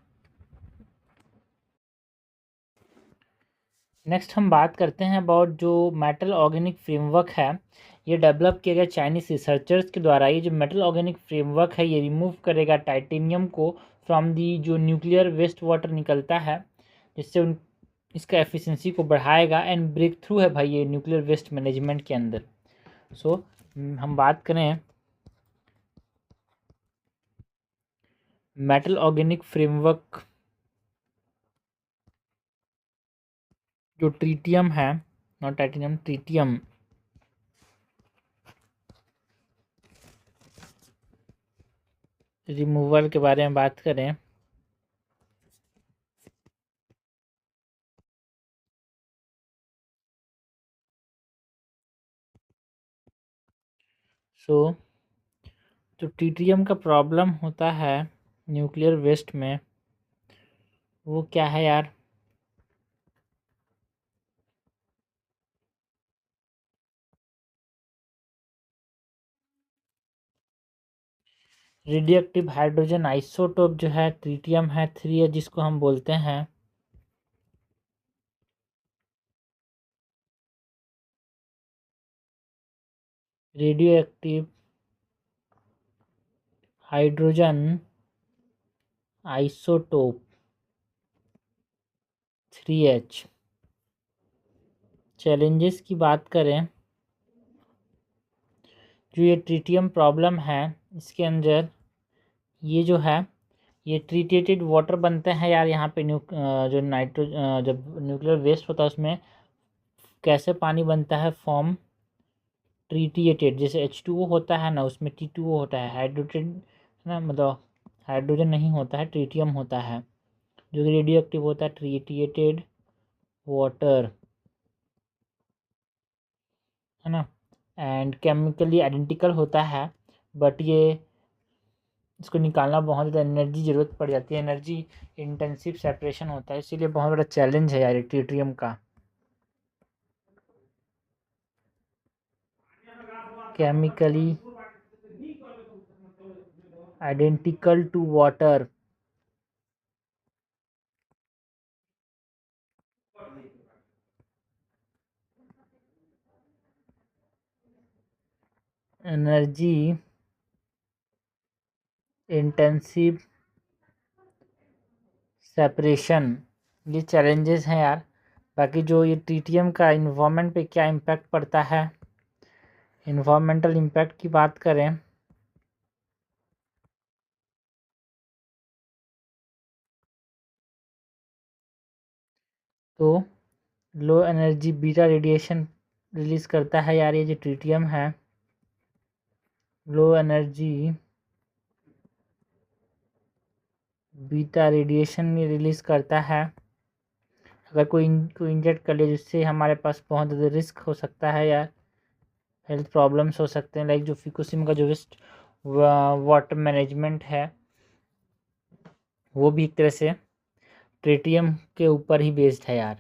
नेक्स्ट हम बात करते हैं अबाउट जो मेटल ऑर्गेनिक फ्रेमवर्क है, ये डेवलप किया गया चाइनीज रिसर्चर्स के द्वारा। ये जो मेटल ऑर्गेनिक फ्रेमवर्क है ये रिमूव करेगा टाइटेनियम को फ्रॉम दी जो न्यूक्लियर वेस्ट वाटर निकलता है, जिससे इसका एफिशिएंसी को बढ़ाएगा एंड ब्रेक थ्रू है भाई ये न्यूक्लियर वेस्ट मैनेजमेंट के अंदर। सो हम बात करें मेटल ऑर्गेनिक फ्रेमवर्क, जो ट्रीटियम है, नॉट टाइटेनियम, ट्रीटियम रिमूवल के बारे में बात करें सो जो ट्रीटियम का प्रॉब्लम होता है न्यूक्लियर वेस्ट में वो क्या है यार, रेडियो एक्टिव हाइड्रोजन आइसोटोप जो है ट्रीटियम है 3 है, जिसको हम बोलते हैं radio active hydrogen isotope 3H। Challenges की बात करें, जो ये ट्रीटियम प्रॉब्लम है इसके अंदर ये जो है ये ट्रीटेटेड वाटर बनते हैं यार यहाँ पे जो जब न्यूक्लियर वेस्ट होता है उसमें कैसे पानी बनता है, फॉर्म ट्रीटिएटेड, जैसे H2O होता है ना उसमें T2O होता है, हाइड्रोजन ना, मतलब हाइड्रोजन नहीं होता है, ट्रीटियम होता है जो कि रेडियो एक्टिव होता है, ट्रीटिएटेड वाटर है ना, एंड केमिकली आइडेंटिकल होता है, बट ये इसको निकालना बहुत ज़्यादा एनर्जी ज़रूरत पड़ जाती है, एनर्जी इंटेंसिव सेपरेशन होता है, इसीलिए बहुत बड़ा चैलेंज है यार ट्रीटियम का। Chemically identical to water, energy intensive separation, ये चैलेंजेस हैं यार। बाकी जो ये ट्रीटियम का इन्वायरमेंट पे क्या इम्पैक्ट पड़ता है, इन्वायरमेंटल इम्पैक्ट की बात करें तो low energy beta radiation release करता है यार ये जो ट्रीटियम है, लो एनर्जी बीटा रेडिएशन ये रिलीज़ करता है। अगर कोई इंजेक्ट कर ले जिससे हमारे पास बहुत ज़्यादा रिस्क हो सकता है या हेल्थ प्रॉब्लम्स हो सकते हैं, लाइक जो फिकुशिमा का जो वेस्ट वाटर मैनेजमेंट है वो भी एक तरह से ट्रीटियम के ऊपर ही बेस्ड है यार।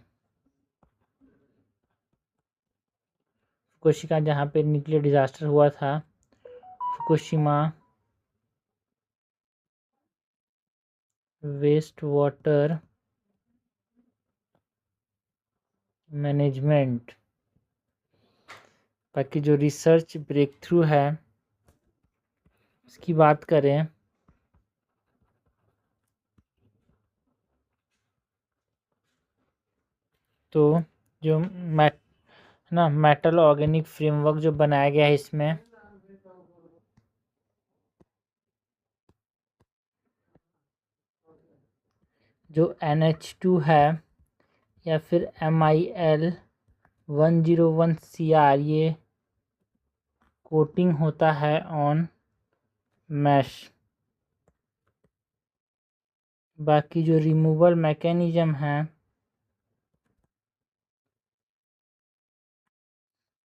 फुकुशिमा जहाँ पे न्यूक्लियर डिजास्टर हुआ था, फुकुशिमा वेस्ट वाटर मैनेजमेंट। बाकी जो रिसर्च ब्रेक थ्रू है उसकी बात करें तो जो मेटल ऑर्गेनिक फ्रेमवर्क जो बनाया गया है इसमें जो NH2 है या फिर MIL101CR, ये कोटिंग होता है ऑन मैश। बाकी जो रिमूवल मैकेनिज्म है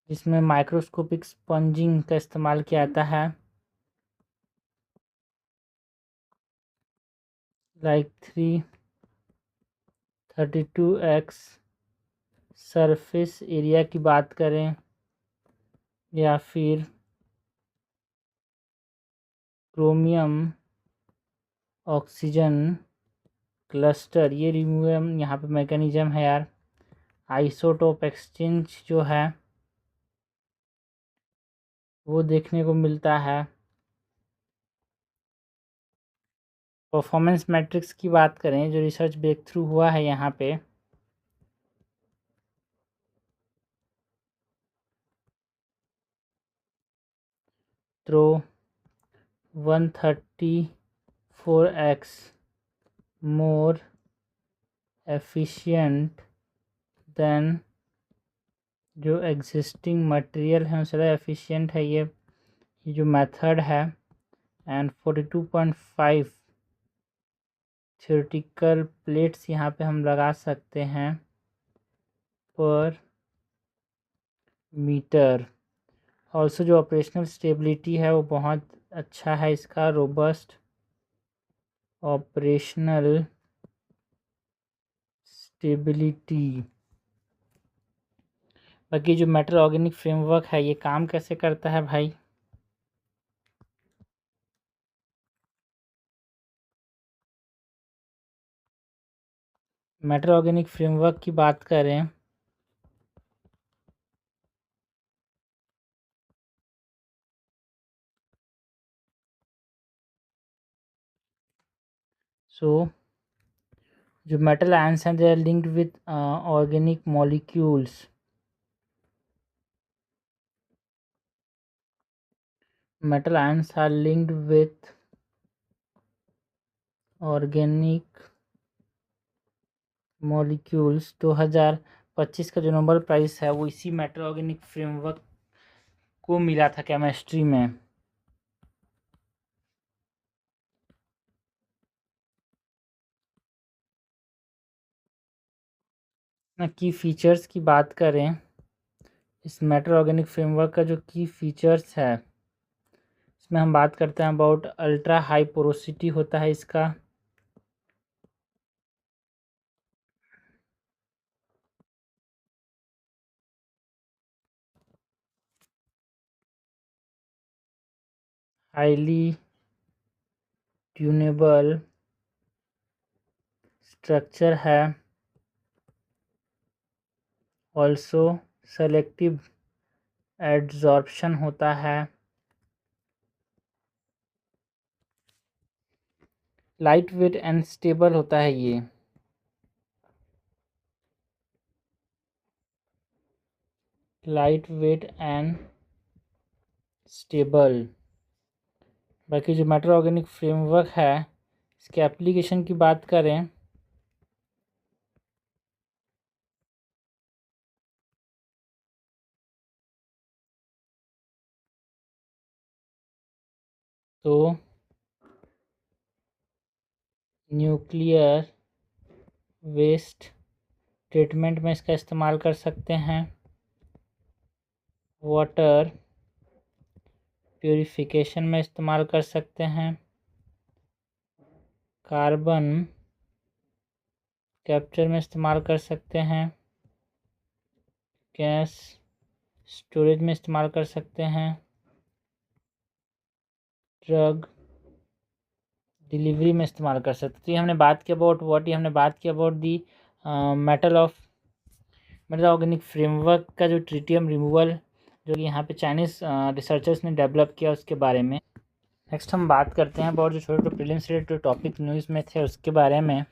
जिसमें माइक्रोस्कोपिक स्पंजिंग का इस्तेमाल किया जाता है, लाइक 332x सरफेस एरिया की बात करें या फिर क्रोमियम ऑक्सीजन क्लस्टर, ये रिमूवल यहाँ पे मैकेनिज्म है यार। आइसोटोप एक्सचेंज जो है वो देखने को मिलता है। परफॉर्मेंस मैट्रिक्स की बात करें, जो रिसर्च ब्रेक थ्रू हुआ है यहाँ पे, तो 134x मोर एफिशिएंट देन जो एग्जिस्टिंग मटेरियल है उससे ज़्यादा एफिशिएंट है ये जो मेथड है। एंड 42.5 थ्योरेटिकल प्लेट्स यहाँ पे हम लगा सकते हैं पर मीटर। ऑल्सो जो ऑपरेशनल स्टेबिलिटी है वो बहुत अच्छा है इसका, रोबस्ट ऑपरेशनल स्टेबिलिटी। बाकी जो मेटल ऑर्गेनिक फ्रेमवर्क है ये काम कैसे करता है भाई? मेटल ऑर्गेनिक फ्रेमवर्क की बात करें सो जो मेटल आयंस हैं they are linked with organic molecules. Metal ions are linked with organic molecules. 2025 का जो नोबेल प्राइज़ है वो इसी मेटल ऑर्गेनिक फ्रेमवर्क को मिला था केमिस्ट्री में। ना की फीचर्स की बात करें, इस मेटल ऑर्गेनिक फ्रेमवर्क का जो की फीचर्स है इसमें हम बात करते हैं अबाउट अल्ट्रा हाई पोरोसिटी होता है इसका। हाईली ट्यूनेबल स्ट्रक्चर है। ऑल्सो सेलेक्टिव एड्जॉर्प्शन होता है। लाइट वेट एंड स्टेबल होता है ये। Light weight and stable. बाकी जो मेटल ऑर्गेनिक फ्रेमवर्क है इसके एप्लीकेशन की बात करें तो न्यूक्लियर वेस्ट ट्रीटमेंट में इसका इस्तेमाल कर सकते हैं। वाटर प्यूरिफिकेशन में इस्तेमाल कर सकते हैं। कार्बन कैप्चर में इस्तेमाल कर सकते हैं। गैस स्टोरेज में इस्तेमाल कर सकते हैं। ड्रग डिलीवरी में इस्तेमाल कर सकते हैं। तो ये हमने बात की अबाउट व्हाट, ये हमने बात की about the metal organic framework का जो ट्रिटियम रिमूवल जो कि यहाँ पे चाइनीज़ रिसर्चर्स ने डेवलप किया उसके बारे में। नेक्स्ट हम बात करते हैं अबाउट जो छोटे छोटे प्रीलिम्स रिलेटेड टॉपिक न्यूज़ में थे उसके बारे में।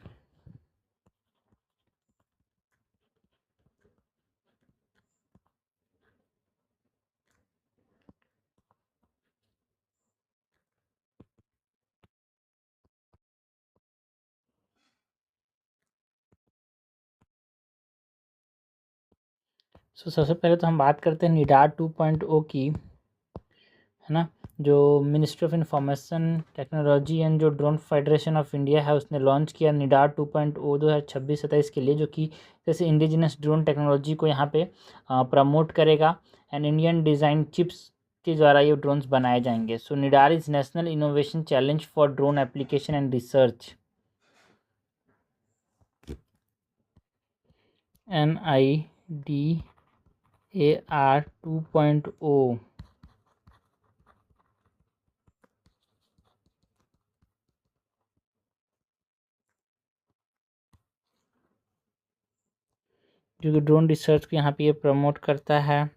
सबसे पहले तो हम बात करते हैं निडार 2.0 की, है ना, जो ministry of information technology and जो ड्रोन फेडरेशन ऑफ इंडिया है उसने लॉन्च किया निडार 2.0 2026-27 के लिए, जो कि जैसे इंडिजिनस ड्रोन टेक्नोलॉजी को यहाँ पे प्रमोट करेगा एंड इंडियन डिज़ाइन चिप्स के द्वारा ये ड्रोन्स बनाए जाएंगे। So NIDAR is national innovation challenge for drone application and research. NIDAR 2.0 जो कि ड्रोन रिसर्च को यहाँ पे ये प्रमोट करता है।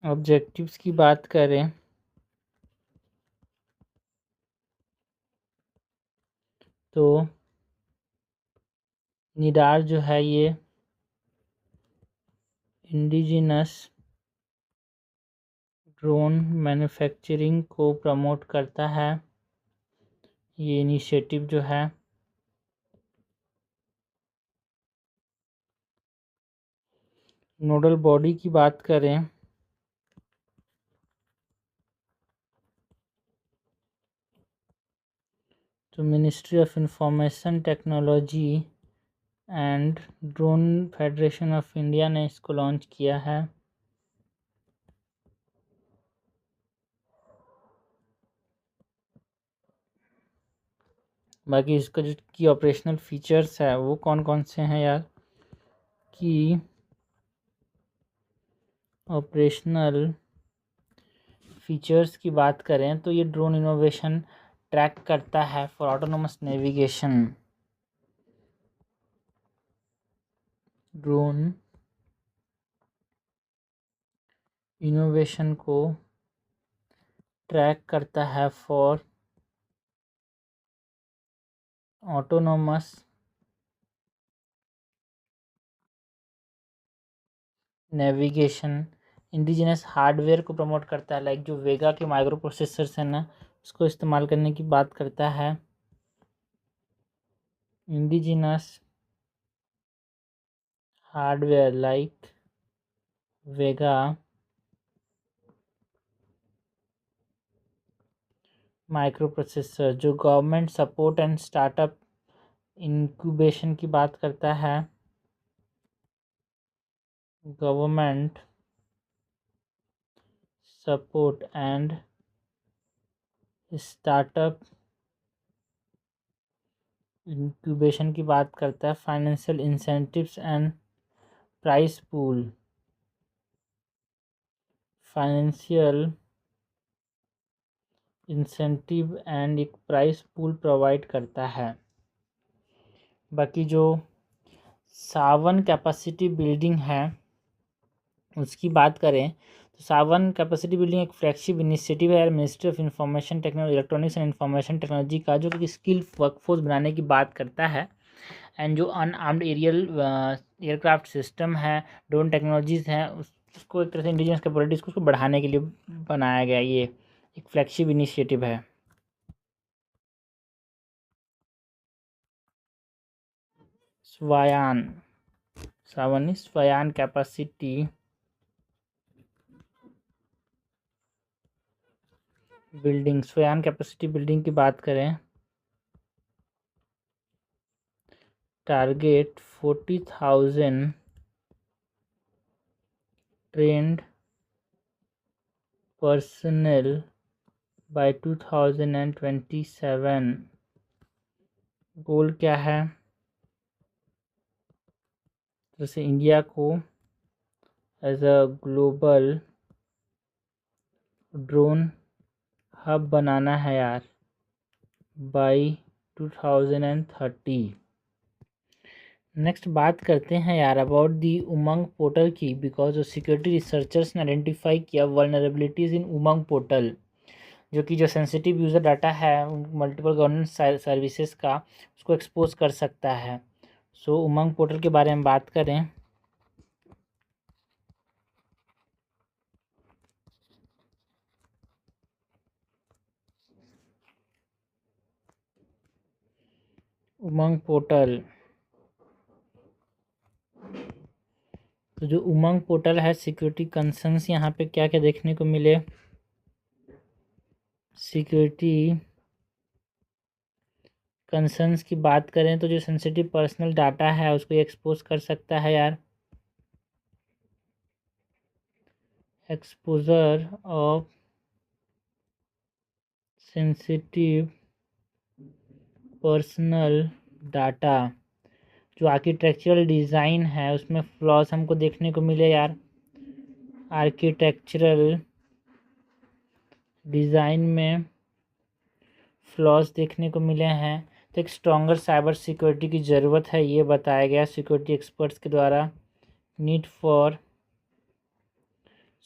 ऑब्जेक्टिव्स की बात करें तो निडार जो है ये इंडिजिनस ड्रोन मैन्युफैक्चरिंग को प्रमोट करता है। ये इनिशिएटिव जो है नोडल बॉडी की बात करें तो ministry of information technology and drone federation of India ने इसको लॉन्च किया है। बाकी इसका जो की ऑपरेशनल फीचर्स है वो कौन कौन से हैं यार, कि ऑपरेशनल फीचर्स की बात करें तो ये ड्रोन इनोवेशन ट्रैक करता है for autonomous navigation. Drone innovation को ट्रैक करता है for autonomous navigation. Indigenous hardware को प्रमोट करता है, लाइक जो वेगा के माइक्रो प्रोसेसर्स हैं ना उसको इस्तेमाल करने की बात करता है। इंडिजिनस हार्डवेयर लाइक वेगा माइक्रो प्रोसेसर, जो government support and startup incubation की बात करता है। Government support and startup incubation की बात करता है। Financial incentives and price pool, financial incentive and एक प्राइस पूल प्रोवाइड करता है। बाकी जो सावन कैपेसिटी बिल्डिंग है उसकी बात करें तो सावन कैपेसिटी बिल्डिंग एक फ्लैगशिप इनिशिएटिव है ministry of information technology electronics and information technology का, जो कि स्किल वर्कफोर्स बनाने की बात करता है एंड जो अनआर्म्ड एरियल एयरक्राफ्ट सिस्टम है, ड्रोन टेक्नोलॉजीज़ हैं, उसको एक तरह से इंडिजिनस कैपेबिलिटीज़ को उसको बढ़ाने के लिए बनाया गया ये एक फ्लैगशिप इनिशिएटिव है। स्वायान सावन Swayaan capacity building, Swayaan capacity building की बात करें target 40,000 trained personnel by 2027। Goal क्या है, जैसे इंडिया को as a global drone hub बनाना है यार बाय 2030। नेक्स्ट बात करते हैं यार अबाउट दी उमंग पोर्टल की, बिकॉज जो सिक्योरिटी रिसर्चर्स ने आइडेंटिफाई किया वल्नरेबिलिटीज़ इन उमंग पोर्टल, जो कि जो सेंसिटिव यूज़र डाटा है मल्टीपल गवर्नेंस सर्विसेज का उसको एक्सपोज कर सकता है। सो उमंग पोर्टल के बारे में बात करें उमंग पोर्टल। तो जो उमंग पोर्टल है, सिक्योरिटी कंसर्न्स यहाँ पे क्या क्या देखने को मिले। सिक्योरिटी कंसर्न्स की बात करें तो जो सेंसिटिव पर्सनल डाटा है उसको एक्सपोज कर सकता है यार। Exposure of sensitive personal data. जो आर्किटेक्चरल डिज़ाइन है उसमें फ्लॉज हमको देखने को मिले यार। आर्किटेक्चरल डिज़ाइन में फ्लॉज देखने को मिले हैं। तो एक स्ट्रॉन्गर साइबर सिक्योरिटी की ज़रूरत है, ये बताया गया सिक्योरिटी एक्सपर्ट्स के द्वारा। Need for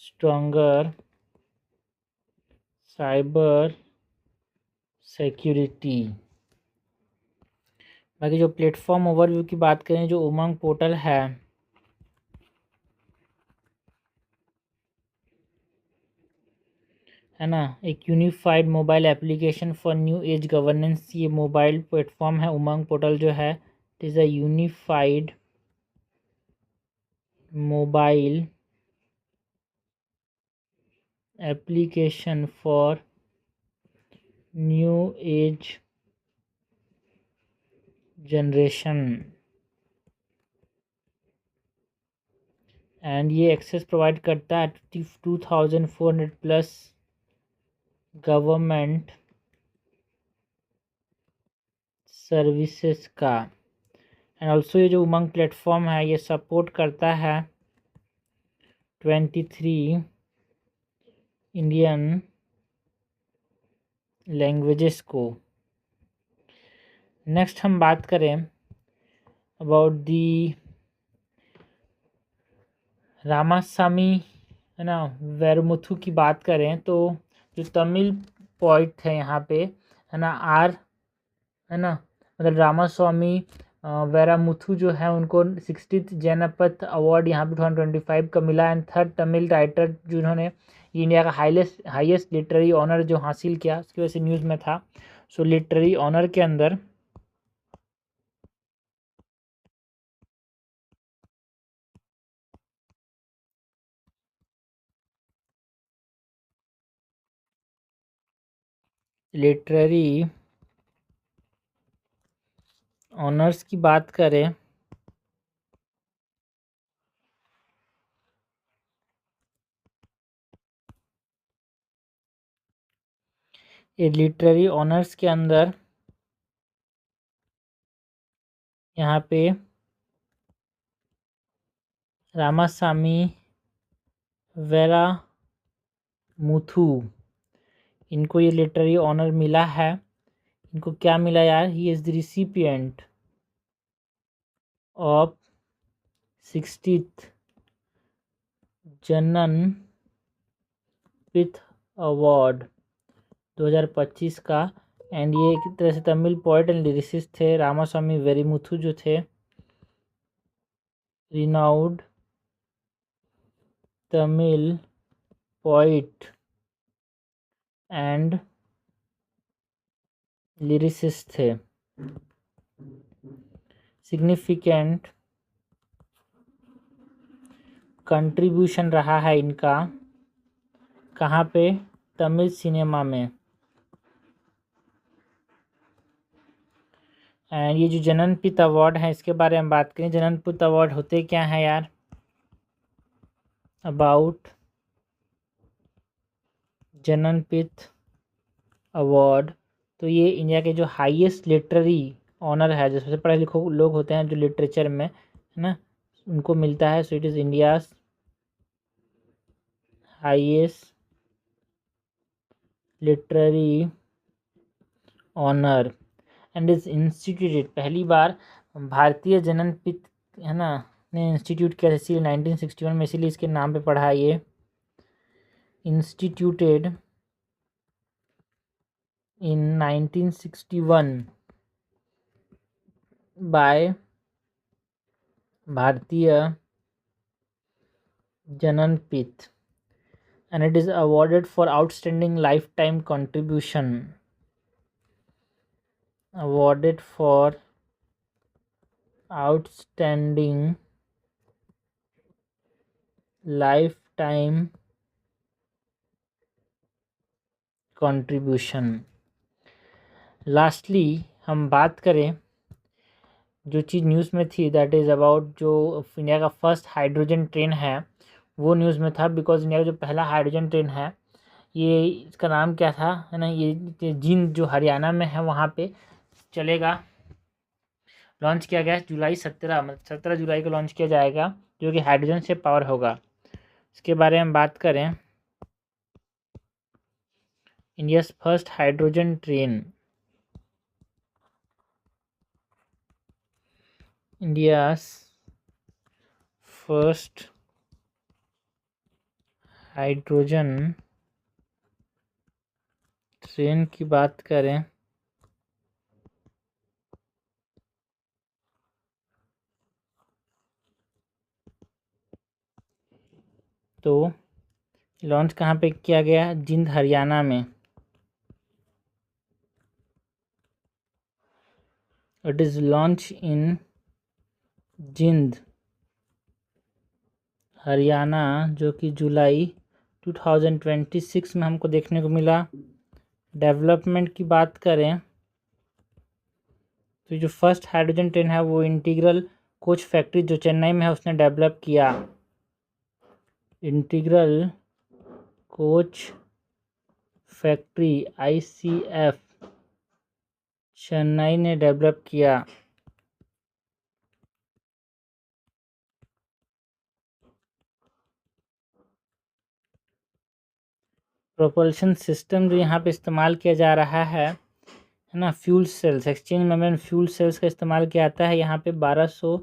stronger cyber security. बाकी जो प्लेटफॉर्म ओवरव्यू की बात करें, जो उमंग पोर्टल है ना, एक unified mobile application for new age governance. ये मोबाइल प्लेटफॉर्म है उमंग पोर्टल जो है, it is a unified mobile application for new age generation. And ये एक्सेस प्रोवाइड करता है 2400 प्लस गवर्नमेंट सर्विसेज का। एंड ऑल्सो ये जो उमंग प्लेटफॉर्म है ये सपोर्ट करता है 23 इंडियन लैंग्वेजेस को। नेक्स्ट हम बात करें अबाउट दी रामासामी, है ना, वेरमुथु की बात करें तो जो तमिल पोइट है यहाँ पे, है ना, है ना, मतलब रामास्वामी वेरामुथु जो है उनको 60th जनपथ अवार्ड यहाँ पे 2025 का मिला। एंड थर्ड तमिल राइटर जिन्होंने इंडिया का हाईएस्ट लिटरेरी ऑनर जो हासिल किया, उसकी वजह से न्यूज़ में था। सो लिटरेरी ऑनर के अंदर लिटरेरी ऑनर्स की बात करें ये लिटरेरी ऑनर्स के अंदर यहाँ पे रामासामी वेरामुथु, इनको ये लिटरेरी ऑनर मिला है। इनको क्या मिला यार, he is the recipient of 60th Jnanpith award 2025 का। एंड ये एक तरह से तमिल पोइट एंड लिरिसिस्ट थे। रामास्वामी वेरीमुथु जो थे renowned Tamil poet and lyricist थे। सिग्निफिकेंट कंट्रीब्यूशन रहा है इनका, कहाँ पे, तमिल सिनेमा में। एंड ये जो जननपिथ अवार्ड है इसके बारे में बात करें, जननपिथ अवार्ड होते क्या है यार, अबाउट जननपिथ अवार्ड। तो ये इंडिया के जो हाईएस्ट लिटरेरी ऑनर है, जो सबसे पढ़े लिखे लोग होते हैं जो लिटरेचर में, है ना, उनको मिलता है। So it is India's highest literary honour and is instituted. पहली बार भारतीय जननपिथ, है ना, ने इंस्टीट्यूट किया, इसीलिए 1961 में, इसीलिए इसके नाम पे पढ़ा ये इंस्टीट्यूटेड in 1961 by भारतीय जननपिथ and it is awarded for outstanding lifetime contribution, awarded for outstanding life time contribution. Lastly हम बात करें जो चीज़ न्यूज़ में थी, दैट इज़ अबाउट जो इंडिया का फर्स्ट हाइड्रोजन ट्रेन है, वो न्यूज़ में था। बिकॉज इंडिया का जो पहला हाइड्रोजन ट्रेन है, ये इसका नाम क्या था, है ना, ये जींद जो हरियाणा में है वहाँ पे चलेगा। लॉन्च किया गया जुलाई 17 जुलाई को लॉन्च किया जाएगा, जो कि हाइड्रोजन से पावर होगा। इसके बारे में बात करें, India's first hydrogen train, India's first hydrogen train की बात करें तो लॉन्च कहाँ पे किया गया, जिंद हरियाणा में। इट इज़ लॉन्च इन जिंद हरियाणा, जो कि जुलाई 2026 में हमको देखने को मिला। डेवलपमेंट की बात करें तो जो फर्स्ट हाइड्रोजन ट्रेन है वो इंटीग्रल कोच फैक्ट्री जो चेन्नई में है उसने डेवलप किया। Integral coach factory ICF Chennai ने डेवलप किया। प्रोपल्शन सिस्टम जो यहाँ पे इस्तेमाल किया जा रहा है ना, fuel cells, exchange membrane fuel cells का इस्तेमाल किया जाता है। यहाँ पे 1200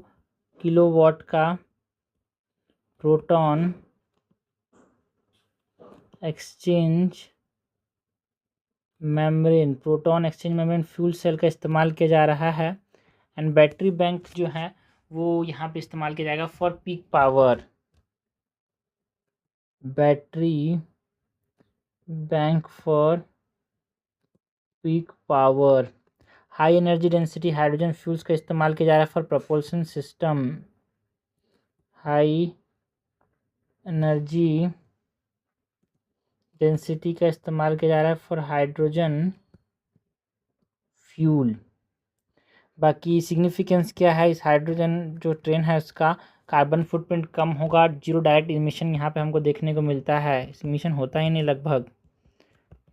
किलोवाट का proton exchange membrane fuel cell का इस्तेमाल किया जा रहा है। एंड बैटरी बैंक जो है वो यहाँ पे इस्तेमाल किया जाएगा for peak power. Battery bank for peak power. High energy density hydrogen fuels का इस्तेमाल किया जा रहा है for propulsion system. High energy density का इस्तेमाल किया जा रहा है फॉर हाइड्रोजन फ्यूल। बाकी सिग्निफिकेंस क्या है, इस हाइड्रोजन जो ट्रेन है उसका कार्बन फुटप्रिंट कम होगा, जीरो डायरेक्ट इमिशन यहाँ पे हमको देखने को मिलता है। इमिशन होता ही नहीं लगभग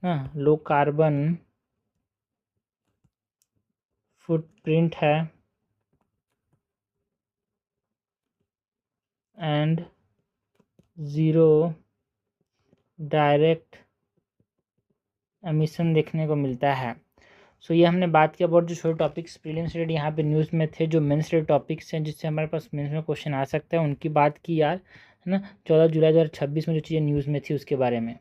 ना, लो कार्बन फुटप्रिंट है एंड ज़ीरो डायरेक्ट एमिशन देखने को मिलता है। सो ये हमने बात किया अबाउट जो छोटे टॉपिक्स प्रीलिम्स रिलेटेड यहाँ पे न्यूज़ में थे, जो मेंस रिलेटेड टॉपिक्स हैं जिससे हमारे पास मेंस में क्वेश्चन आ सकता है, उनकी बात की यार, है ना, 14 जुलाई 2026 में जो चीज़ें न्यूज़ में थी उसके बारे में।